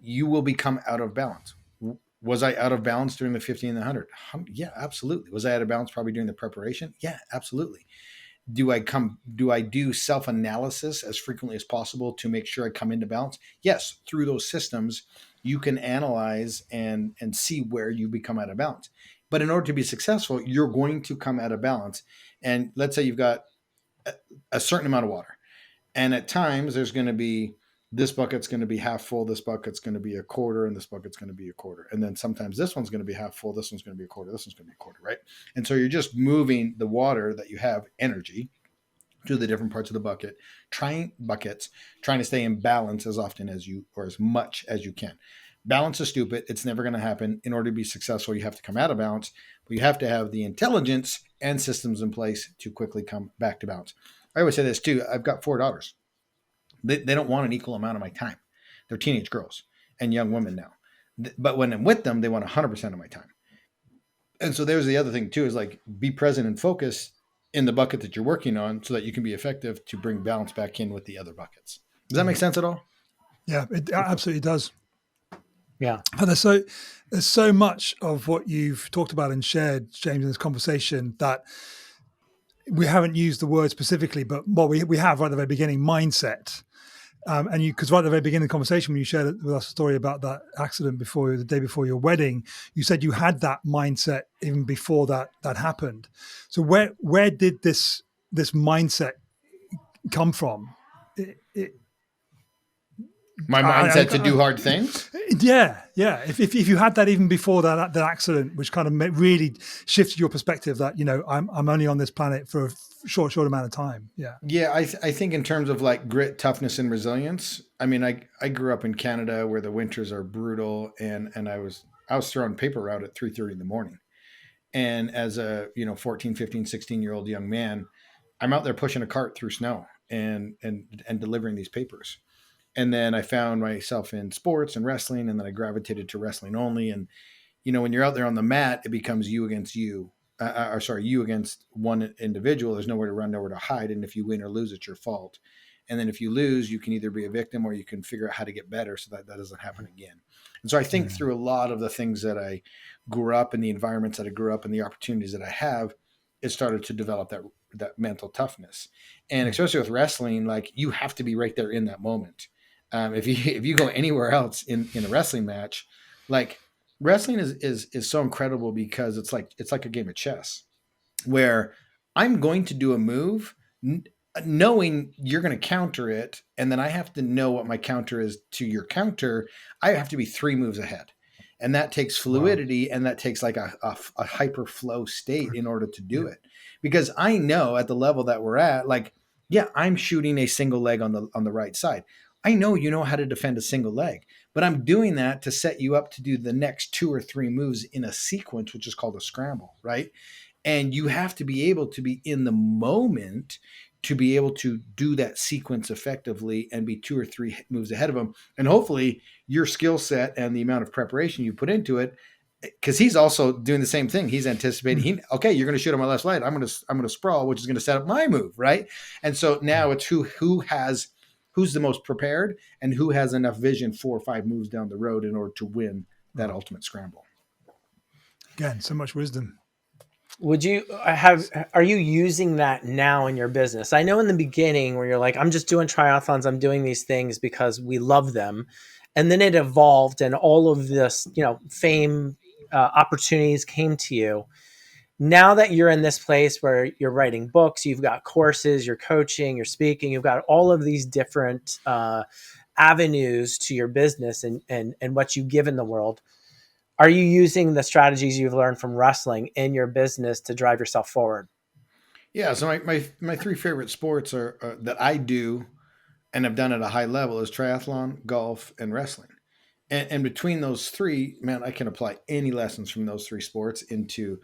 you will become out of balance. Was I out of balance during the 50 and the 100? Yeah, absolutely. Was I out of balance probably during the preparation? Yeah, absolutely. Do I do self-analysis as frequently as possible to make sure I come into balance? Yes, through those systems, you can analyze and see where you become out of balance. But in order to be successful, you're going to come out of balance. And let's say you've got a certain amount of water. And at times there's going to be, this bucket's going to be half full, this bucket's going to be a quarter, and this bucket's going to be a quarter. And then sometimes this one's going to be half full, this one's going to be a quarter, this one's going to be a quarter, right? And so you're just moving the water that you have, energy, to the different parts of the bucket, trying to stay in balance as often as you, or as much as you can. Balance is stupid. It's never going to happen. In order to be successful, you have to come out of balance, but you have to have the intelligence and systems in place to quickly come back to balance. I always say this too. I've got 4 daughters. They don't want an equal amount of my time. They're teenage girls and young women now. But when I'm with them, they want 100% of my time. And so there's the other thing too, is like be present and focus in the bucket that you're working on so that you can be effective to bring balance back in with the other buckets. Does that make sense at all? Yeah, it absolutely does. Yeah. But there's so much of what you've talked about and shared, James, in this conversation that we haven't used the word specifically, but what we have right at the very beginning, mindset. And you, because right at the very beginning of the conversation, when you shared with us a story about that accident the day before your wedding, you said you had that mindset even before that happened. So where did this mindset come from? My mindset to do hard things? Yeah. If you had that even before that accident, which kind of really shifted your perspective that, I'm only on this planet for a short amount of time. Yeah. Yeah. I think in terms of like grit, toughness, and resilience, I mean, I grew up in Canada where the winters are brutal, and I was throwing paper out at 3:30 in the morning. And as a, 14, 15, 16-year-old young man, I'm out there pushing a cart through snow and delivering these papers. And then I found myself in sports and wrestling, and then I gravitated to wrestling only. And, when you're out there on the mat, it becomes you against you. You against one individual. There's nowhere to run, nowhere to hide. And if you win or lose, it's your fault. And then if you lose, you can either be a victim or you can figure out how to get better so that doesn't happen again. And so I think through a lot of the things that I grew up in, the environments that I grew up in, the opportunities that I have, it started to develop that mental toughness. And especially with wrestling, like you have to be right there in that moment. If you go anywhere else in a wrestling match, like wrestling is so incredible because it's like a game of chess where I'm going to do a move knowing you're going to counter it. And then I have to know what my counter is to your counter. I have to be 3 moves ahead. And that takes fluidity. Wow. And that takes like a hyper flow state in order to do it. Because I know at the level that we're at, like, yeah, I'm shooting a single leg on the right side. I know you know how to defend a single leg, but I'm doing that to set you up to do the next 2 or 3 moves in a sequence, which is called a scramble, right? And you have to be able to be in the moment to be able to do that sequence effectively and be 2 or 3 moves ahead of them. And hopefully your skill set and the amount of preparation you put into it, because he's also doing the same thing. He's anticipating, okay, you're going to shoot on my left side. I'm going to sprawl, which is going to set up my move, right? And so now it's who's the most prepared and who has enough vision 4 or 5 moves down the road in order to win that ultimate scramble. Again, so much wisdom. Are you using that now in your business? I know in the beginning where you're like, I'm just doing triathlons. I'm doing these things because we love them. And then it evolved and all of this, fame, opportunities came to you. Now that you're in this place where you're writing books, you've got courses, you're coaching, you're speaking, you've got all of these different avenues to your business and what you give in the world. Are you using the strategies you've learned from wrestling in your business to drive yourself forward? Yeah. So my 3 favorite sports are that I do and have done at a high level is triathlon, golf, and wrestling. And between those 3, man, I can apply any lessons from those 3 sports into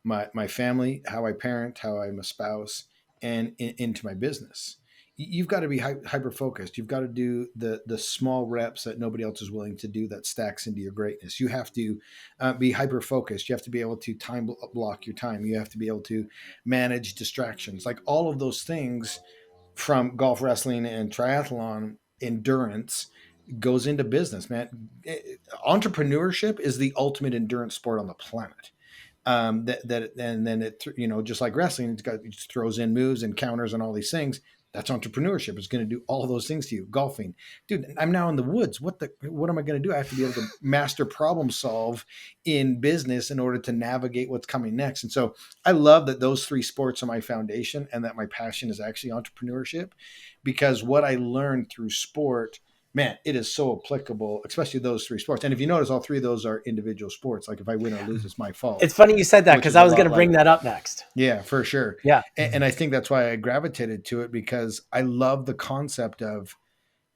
my family, how I parent, how I'm a spouse, and into my business. You've got to be hyper focused. You've got to do the small reps that nobody else is willing to do that stacks into your greatness. You have to be hyper focused. You have to be able to time block your time. You have to be able to manage distractions. Like all of those things from golf, wrestling, and triathlon endurance goes into business, man. Entrepreneurship is the ultimate endurance sport on the planet. And then it, just like wrestling, it just throws in moves and counters and all these things. That's entrepreneurship. It's going to do all those things to you. Golfing, dude, I'm now in the woods. What am I going to do? I have to be able to master problem solve in business in order to navigate what's coming next. And so I love that those 3 sports are my foundation and that my passion is actually entrepreneurship, because what I learned through sport, man, it is so applicable, especially those 3 sports. And if you notice, all 3 of those are individual sports. Like if I win or lose, it's my fault. It's funny you said that because I was going to bring that up next. Yeah, for sure. Yeah. And I think that's why I gravitated to it, because I love the concept of,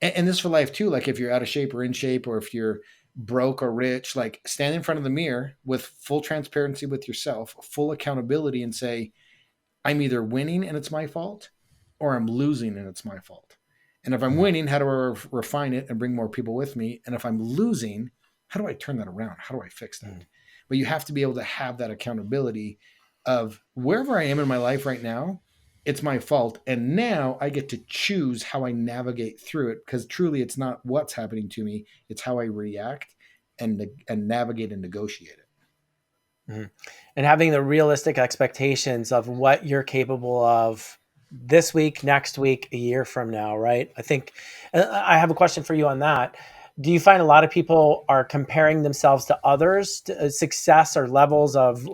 and this for life too, like if you're out of shape or in shape, or if you're broke or rich, like stand in front of the mirror with full transparency with yourself, full accountability, and say, I'm either winning and it's my fault, or I'm losing and it's my fault. And if I'm winning, how do I refine it and bring more people with me? And if I'm losing, how do I turn that around? How do I fix that? But you have to be able to have that accountability of wherever I am in my life right now, it's my fault. And now I get to choose how I navigate through it, because truly it's not what's happening to me. It's how I react and navigate and negotiate it. Mm-hmm. And having the realistic expectations of what you're capable of this week, next week, a year from now, right? I think I have a question for you on that. Do you find a lot of people are comparing themselves to others, to success or levels of,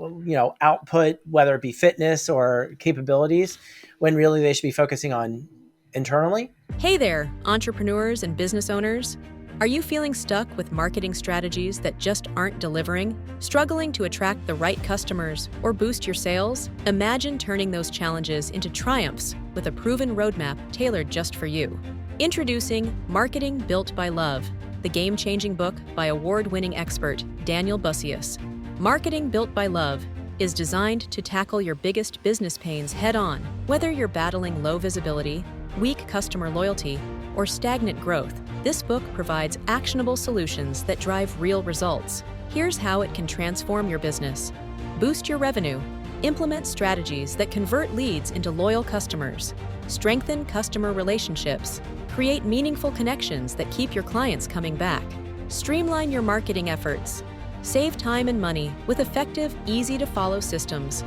output, whether it be fitness or capabilities, when really they should be focusing on internally? Hey there, entrepreneurs and business owners. Are you feeling stuck with marketing strategies that just aren't delivering? Struggling to attract the right customers or boost your sales? Imagine turning those challenges into triumphs with a proven roadmap tailored just for you. Introducing Marketing Built by Love, the game-changing book by award-winning expert Daniel Bussius. Marketing Built by Love is designed to tackle your biggest business pains head-on, whether you're battling low visibility, weak customer loyalty, or stagnant growth. This book provides actionable solutions that drive real results. Here's how it can transform your business. Boost your revenue. Implement strategies that convert leads into loyal customers. Strengthen customer relationships. Create meaningful connections that keep your clients coming back. Streamline your marketing efforts. Save time and money with effective, easy-to-follow systems.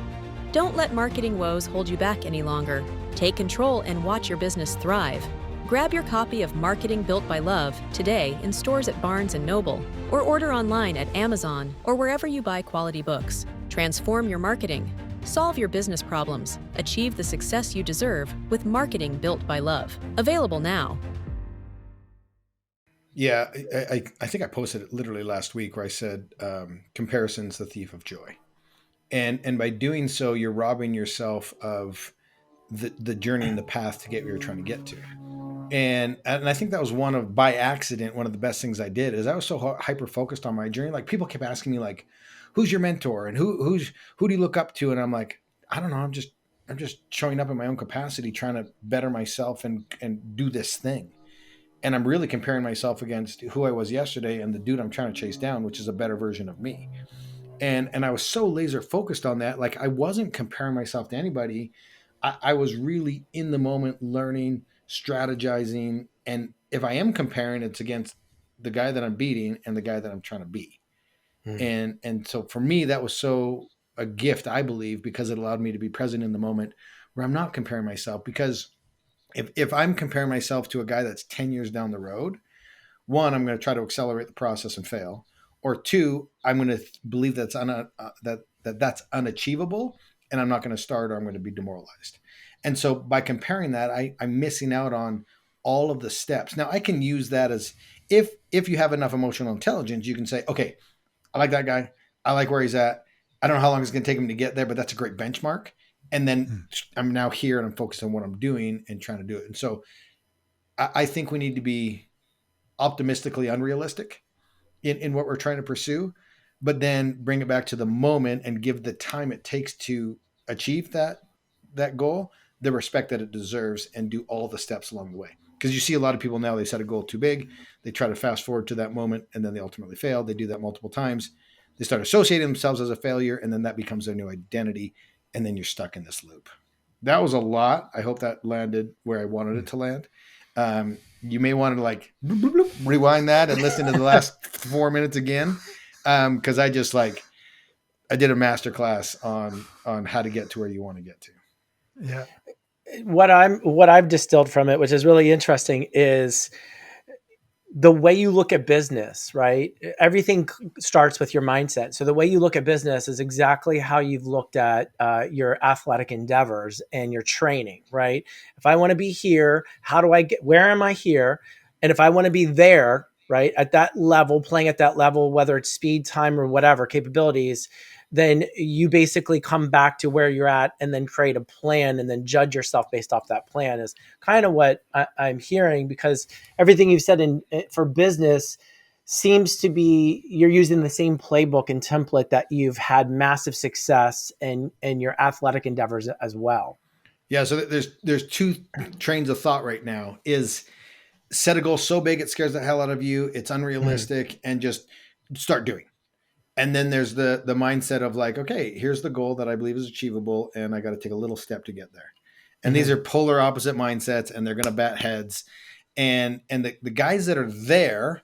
Don't let marketing woes hold you back any longer. Take control and watch your business thrive. Grab your copy of Marketing Built by Love today in stores at Barnes & Noble, or order online at Amazon or wherever you buy quality books. Transform your marketing. Solve your business problems. Achieve the success you deserve with Marketing Built by Love. Available now. Yeah, I think I posted it literally last week where I said comparison's the thief of joy. And by doing so, you're robbing yourself of the journey and the path to get where you're trying to get to. And I think that was by accident, one of the best things I did is I was so hyper focused on my journey. Like people kept asking me like, who's your mentor and who do you look up to? And I'm like, I don't know. I'm just showing up in my own capacity, trying to better myself and do this thing. And I'm really comparing myself against who I was yesterday and the dude I'm trying to chase down, which is a better version of me. And I was so laser focused on that. Like I wasn't comparing myself to anybody. I was really in the moment, learning, strategizing. And if I am comparing, it's against the guy that I'm beating and the guy that I'm trying to be. And so for me, that was so a gift, I believe, because it allowed me to be present in the moment where I'm not comparing myself. Because if I'm comparing myself to a guy that's 10 years down the road, one, I'm going to try to accelerate the process and fail. Or two, I'm going to believe that's that's unachievable, and I'm not going to start, or I'm going to be demoralized. And so by comparing that, I'm missing out on all of the steps. Now I can use that as if you have enough emotional intelligence, you can say, okay, I like that guy. I like where he's at. I don't know how long it's going to take him to get there, but that's a great benchmark. And then I'm now here and I'm focused on what I'm doing and trying to do it. And so I think we need to be optimistically unrealistic in what we're trying to pursue, but then bring it back to the moment and give the time it takes to achieve that goal the respect that it deserves, and do all the steps along the way. Because you see a lot of people now, they set a goal too big, they try to fast forward to that moment, and then they ultimately fail. They do that multiple times. They start associating themselves as a failure, and then that becomes their new identity, and then you're stuck in this loop. That was a lot. I hope that landed where I wanted it to land. You may want to like bloop, bloop, bloop, rewind that and listen to the last 4 minutes again. Cause I did a masterclass on how to get to where you want to get to. Yeah. What I've distilled from it, which is really interesting, is the way you look at business, right? Everything starts with your mindset. So the way you look at business is exactly how you've looked at your athletic endeavors and your training, right? If I want to be here, where am I here? And if I want to be there, right, at that level, playing at that level, whether it's speed, time, or whatever capabilities, then you basically come back to where you're at and then create a plan and then judge yourself based off that plan is kind of what I'm hearing, because everything you've said for business seems to be you're using the same playbook and template that you've had massive success in your athletic endeavors as well. Yeah. So there's two trains of thought right now. Is set a goal so big it scares the hell out of you, it's unrealistic, and just start doing. And then there's the mindset of like, okay, here's the goal that I believe is achievable, and I got to take a little step to get there. And these are polar opposite mindsets, and they're going to bat heads. And the guys that are there,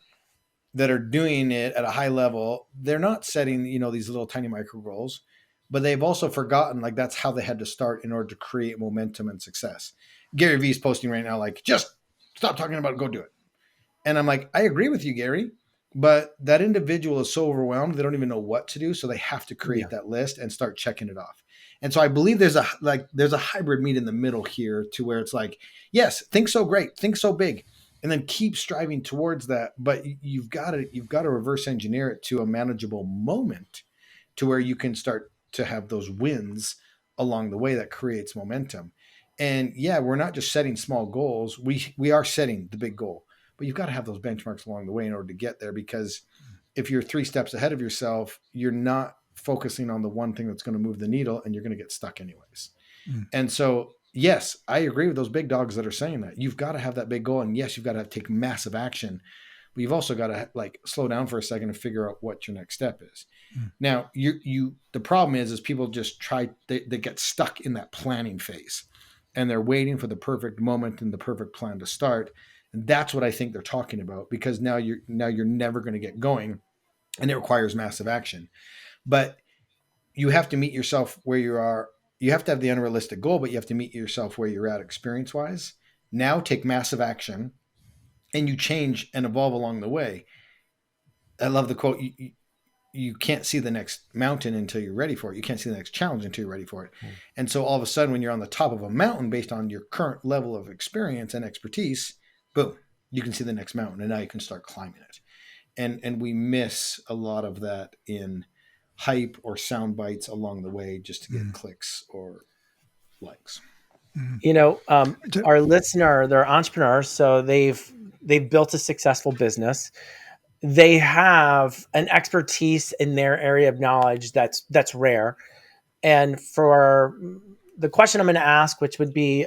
that are doing it at a high level, they're not setting, these little tiny micro goals, but they've also forgotten like that's how they had to start in order to create momentum and success. Gary Vee's posting right now, like, just stop talking about it, go do it. And I'm like, I agree with you, Gary, but that individual is so overwhelmed, they don't even know what to do. So they have to create that list and start checking it off. And so I believe there's a hybrid meet in the middle here to where it's like, yes, think so great, think so big, and then keep striving towards that. But you've got to reverse engineer it to a manageable moment to where you can start to have those wins along the way that creates momentum. And yeah, we're not just setting small goals. We are setting the big goal, but you've got to have those benchmarks along the way in order to get there, because if you're 3 steps ahead of yourself, you're not focusing on the one thing that's going to move the needle, and you're going to get stuck anyways. And so, yes, I agree with those big dogs that are saying that you've got to have that big goal. And yes, you've got to take massive action, but you've also got to like slow down for a second and figure out what your next step is. Now, the problem is people just they get stuck in that planning phase, and they're waiting for the perfect moment and the perfect plan to start. And that's what I think they're talking about, because now you're never going to get going, and it requires massive action. But you have to meet yourself where you are. You have to have the unrealistic goal, but you have to meet yourself where you're at experience-wise. Now take massive action, and you change and evolve along the way. I love the quote, you can't see the next mountain until you're ready for it. You can't see the next challenge until you're ready for it. And so all of a sudden, when you're on the top of a mountain based on your current level of experience and expertise, boom, you can see the next mountain, and now you can start climbing it. And we miss a lot of that in hype or sound bites along the way just to get clicks or likes. Our listener, they're entrepreneurs, so they've built a successful business. They have an expertise in their area of knowledge that's rare. And for the question I'm going to ask, which would be,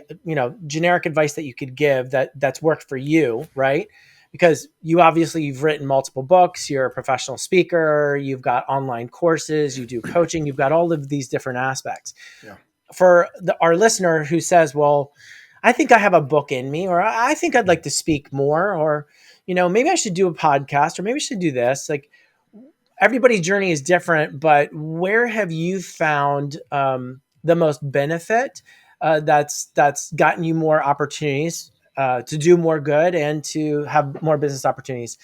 generic advice that you could give that's worked for you, right? Because you've written multiple books, you're a professional speaker, you've got online courses, you do coaching, you've got all of these different aspects. Yeah. For our listener who says, well, I think I have a book in me, or I think I'd like to speak more, or, maybe I should do a podcast, or maybe I should do this. Like, everybody's journey is different, but where have you found the most benefit that's gotten you more opportunities to do more good and to have more business opportunities?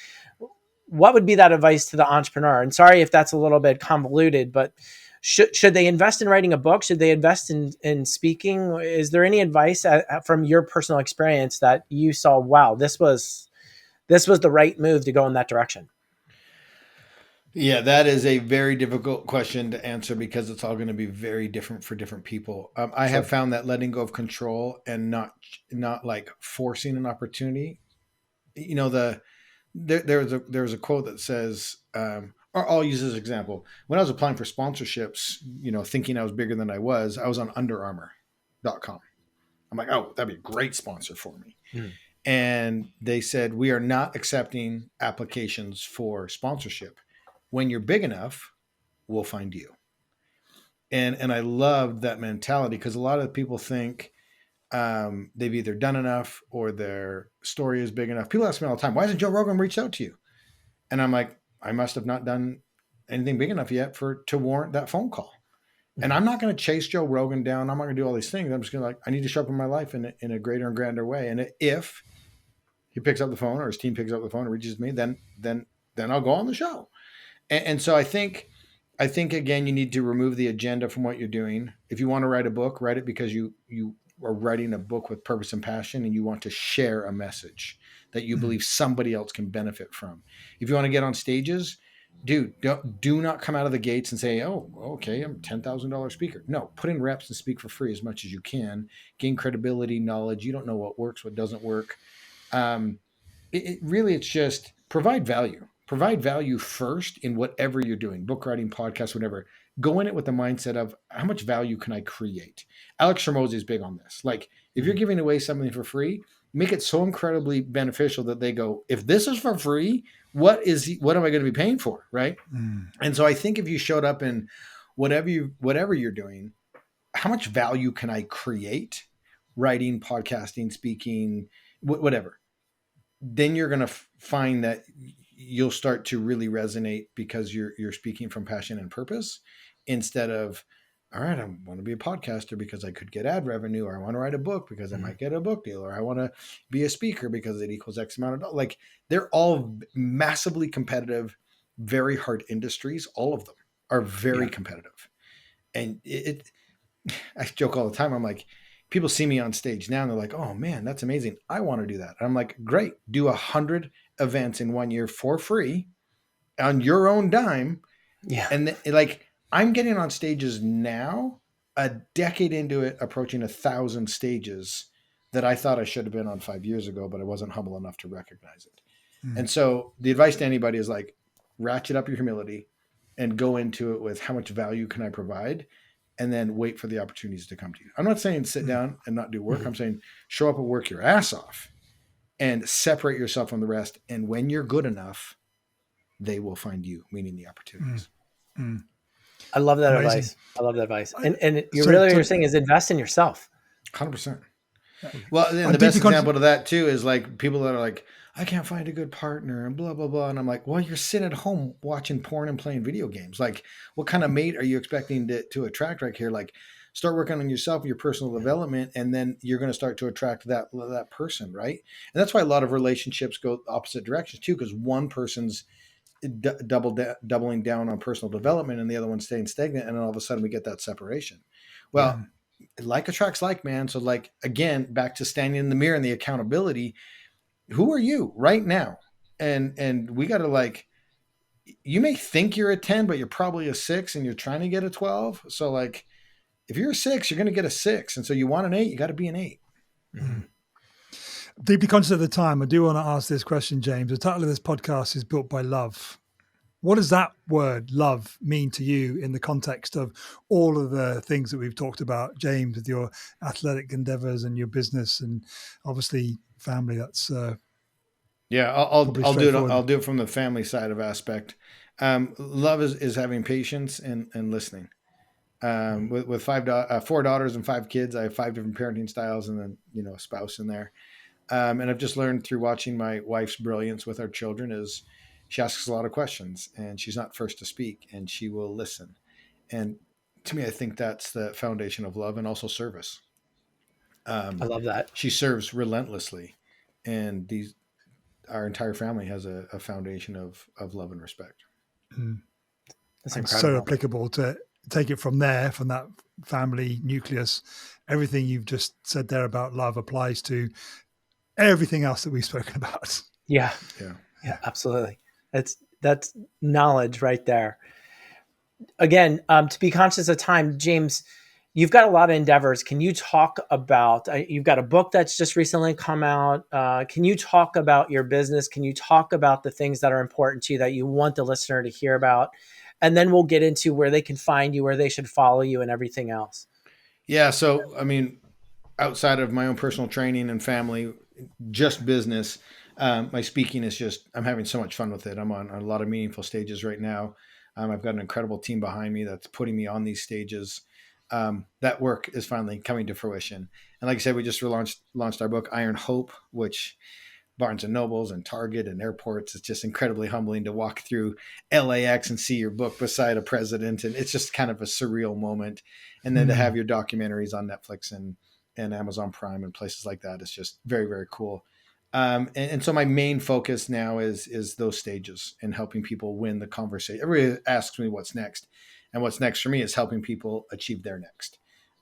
What would be that advice to the entrepreneur? And sorry if that's a little bit convoluted, but should they invest in writing a book? Should they invest in speaking? Is there any advice from your personal experience that you saw, wow, this was the right move to go in that direction? Yeah, that is a very difficult question to answer, because it's all going to be very different for different people. I have found that letting go of control and not like forcing an opportunity. There's a quote that says, or I'll use this example. When I was applying for sponsorships, thinking I was bigger than I was on UnderArmour.com. I'm like, oh, that'd be a great sponsor for me. And they said, we are not accepting applications for sponsorship. When you're big enough, we'll find you. And I loved that mentality, because a lot of people think they've either done enough or their story is big enough. People ask me all the time, why hasn't Joe Rogan reached out to you? And I'm like, I must have not done anything big enough yet to warrant that phone call. And I'm not going to chase Joe Rogan down. I'm not going to do all these things. I'm just going to I need to show up in my life in a greater and grander way. And if he picks up the phone, or his team picks up the phone and reaches me, then I'll go on the show. And so I think again, you need to remove the agenda from what you're doing. If you want to write a book, write it because you are writing a book with purpose and passion, and you want to share a message that you believe somebody else can benefit from. If you want to get on stages, dude, do not come out of the gates and say, oh, okay, I'm a $10,000 speaker. No, put in reps and speak for free as much as you can. Gain credibility, knowledge. You don't know what works, what doesn't work. It's just provide value. Provide value first in whatever you're doing, book writing, podcast, whatever. Go in it with the mindset of how much value can I create? Alex Hormozi is big on this. Like, if you're giving away something for free, make it so incredibly beneficial that they go, if this is for free, what am I going to be paying for? Right. And so I think if you showed up in whatever you're doing, how much value can I create? Writing, podcasting, speaking, whatever. Then you're going to find that you'll start to really resonate because you're speaking from passion and purpose instead of, all right, I want to be a podcaster because I could get ad revenue, or I want to write a book because I might get a book deal, or I want to be a speaker because it equals X amount of dollars. Like, they're all massively competitive, very hard industries. All of them are very competitive. And I joke all the time. I'm like, people see me on stage now and they're like, oh man, that's amazing. I want to do that. And I'm like, great, do 100 events in 1 year for free on your own dime. Yeah. And like, I'm getting on stages now, a decade into it, approaching 1,000 stages that I thought I should have been on 5 years ago, but I wasn't humble enough to recognize it. And so the advice to anybody is like, ratchet up your humility and go into it with how much value can I provide? And then wait for the opportunities to come to you. I'm not saying sit down and not do work. I'm saying show up and work your ass off and separate yourself from the rest. And when you're good enough, they will find you, meaning the opportunities. I love that Amazing. advice. I love that advice. And you're saying is invest in yourself. 100%. Well, then I'm the best deeply example of that too is like people that are like, I can't find a good partner and blah, blah, blah. And I'm like, well, you're sitting at home watching porn and playing video games. Like, what kind of mate are you expecting to attract right here? Like, start working on yourself, your personal development, and then you're going to start to attract that person, right? And that's why a lot of relationships go opposite directions too, because one person's doubling down on personal development and the other one's staying stagnant, and then all of a sudden we get that separation. Well, like attracts like, man. So like, again, back to standing in the mirror and the accountability. Who are you right now? And we got to like, you may think you're a 10, but you're probably a 6 and you're trying to get a 12. So like, if you're a 6, you're going to get a 6. And so you want an 8, you got to be an 8. Deeply conscious of the time, I do want to ask this question, James. The title of this podcast is Built by Love. What does that word love mean to you in the context of all of the things that we've talked about, James, with your athletic endeavors and your business and obviously family? That's I'll do it from the family side of aspect. Love is having patience and listening. With 4 daughters and 5 kids, I have 5 different parenting styles, and then a spouse in there. And I've just learned through watching my wife's brilliance with our children is she asks a lot of questions, and she's not first to speak, and she will listen. And to me, I think that's the foundation of love and also service. I love that. She serves relentlessly, and our entire family has a foundation of love and respect. That's and incredible. so applicable to take it from there, from that family nucleus. Everything you've just said there about love applies to everything else that we've spoken about. Yeah, absolutely. That's knowledge right there. Again, to be conscious of time, James, you've got a lot of endeavors. Can you talk about, you've got a book that's just recently come out. Can you talk about your business? Can you talk about the things that are important to you that you want the listener to hear about? And then we'll get into where they can find you, where they should follow you, and everything else. Yeah. So, I mean, outside of my own personal training and family, just business, my speaking is just, I'm having so much fun with it. I'm on a lot of meaningful stages right now. I've got an incredible team behind me that's putting me on these stages. That work is finally coming to fruition. And like I said, we just launched our book, Iron Hope, which Barnes and Nobles and Target and airports. It's just incredibly humbling to walk through LAX and see your book beside a president. And it's just kind of a surreal moment. And then to have your documentaries on Netflix and Amazon Prime and places like that is just very, very cool. And so my main focus now is those stages and helping people win the conversation. Everybody asks me what's next. And what's next for me is helping people achieve their next,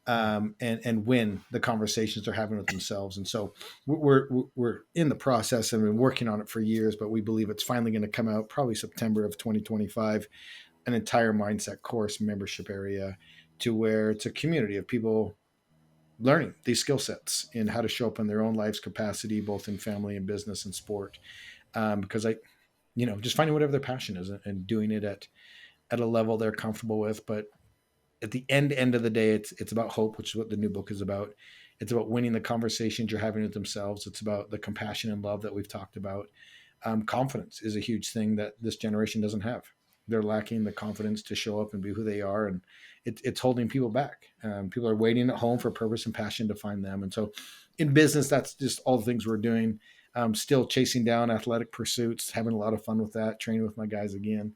and win the conversations they're having with themselves. And so we're in the process and we've been working on it for years, but we believe it's finally going to come out probably September of 2025, an entire mindset course membership area to where it's a community of people learning these skill sets and how to show up in their own life's capacity, both in family and business and sport. Because just finding whatever their passion is and doing it at a level they're comfortable with. But at the end of the day, it's about hope, which is what the new book is about. It's about winning the conversations you're having with themselves. It's about the compassion and love that we've talked about. Confidence is a huge thing that this generation doesn't have. They're lacking the confidence to show up and be who they are. And it's holding people back. People are waiting at home for purpose and passion to find them. And so in business, that's just all the things we're doing. Still chasing down athletic pursuits, having a lot of fun with that, training with my guys again,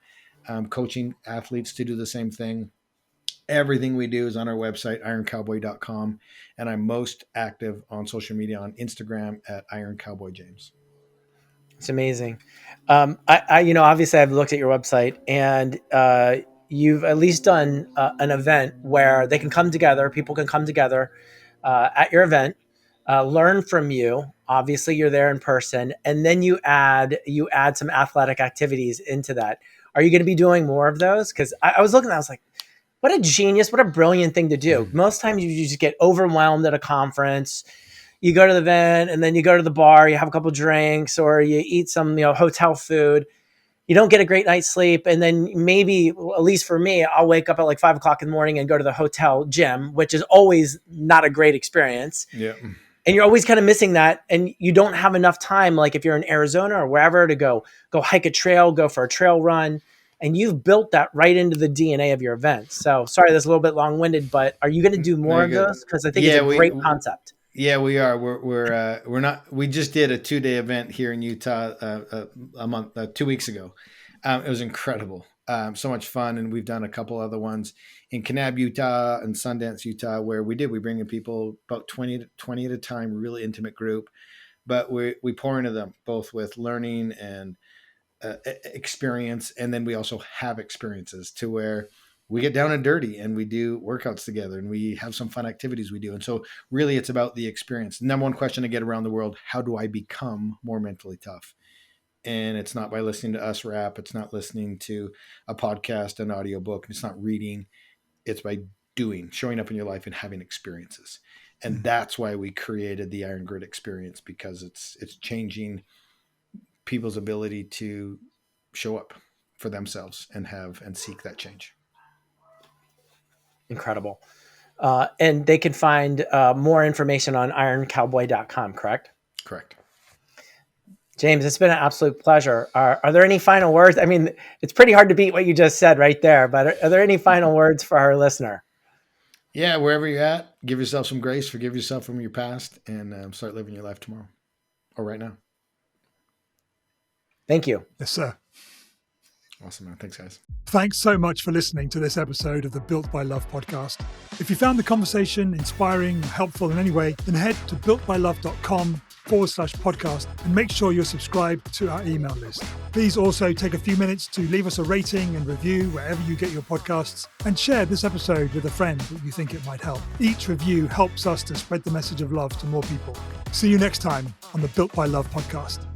coaching athletes to do the same thing. Everything we do is on our website, ironcowboy.com. And I'm most active on social media on Instagram at Iron Cowboy James. It's amazing. Obviously I've looked at your website, and you've at least done an event where they can come together. People can come together at your event, learn from you. Obviously you're there in person, and then you add some athletic activities into that. Are you going to be doing more of those? Because I was looking, I was like, what a genius, what a brilliant thing to do. Mm-hmm. Most times you just get overwhelmed at a conference. You go to the event, and then you go to the bar, you have a couple drinks, or you eat some, hotel food. You don't get a great night's sleep. And then maybe, at least for me, I'll wake up at like 5 o'clock in the morning and go to the hotel gym, which is always not a great experience. Yeah. And you're always kind of missing that. And you don't have enough time, like if you're in Arizona or wherever, to go hike a trail, go for a trail run. And you've built that right into the DNA of your event. So sorry, that's a little bit long-winded, but are you going to do more of those? Because I think it's a great concept. Yeah, we are. We're not. We just did a 2-day event here in Utah 2 weeks ago. It was incredible, so much fun, and we've done a couple other ones in Kanab, Utah, and Sundance, Utah, where we bring in people about 20 at a time, really intimate group, but we pour into them both with learning and experience, and then we also have experiences to where we get down and dirty and we do workouts together and we have some fun activities we do. And so really it's about the experience. Number one question I get around the world, how do I become more mentally tough? And it's not by listening to us rap. It's not listening to a podcast, an audiobook. It's not reading. It's by doing, showing up in your life and having experiences. And that's why we created the Iron Grit experience, because it's changing people's ability to show up for themselves and seek that change. Incredible. And they can find more information on ironcowboy.com, correct? Correct. James, it's been an absolute pleasure. Are there any final words? I mean, it's pretty hard to beat what you just said right there, but are there any final words for our listener? Yeah, wherever you're at, give yourself some grace, forgive yourself from your past, and start living your life tomorrow or right now. Thank you. Yes, sir. Awesome, man. Thanks, guys. Thanks so much for listening to this episode of the Built by Love podcast. If you found the conversation inspiring or helpful in any way, then head to builtbylove.com/podcast and make sure you're subscribed to our email list. Please also take a few minutes to leave us a rating and review wherever you get your podcasts, and share this episode with a friend that you think it might help. Each review helps us to spread the message of love to more people. See you next time on the Built by Love podcast.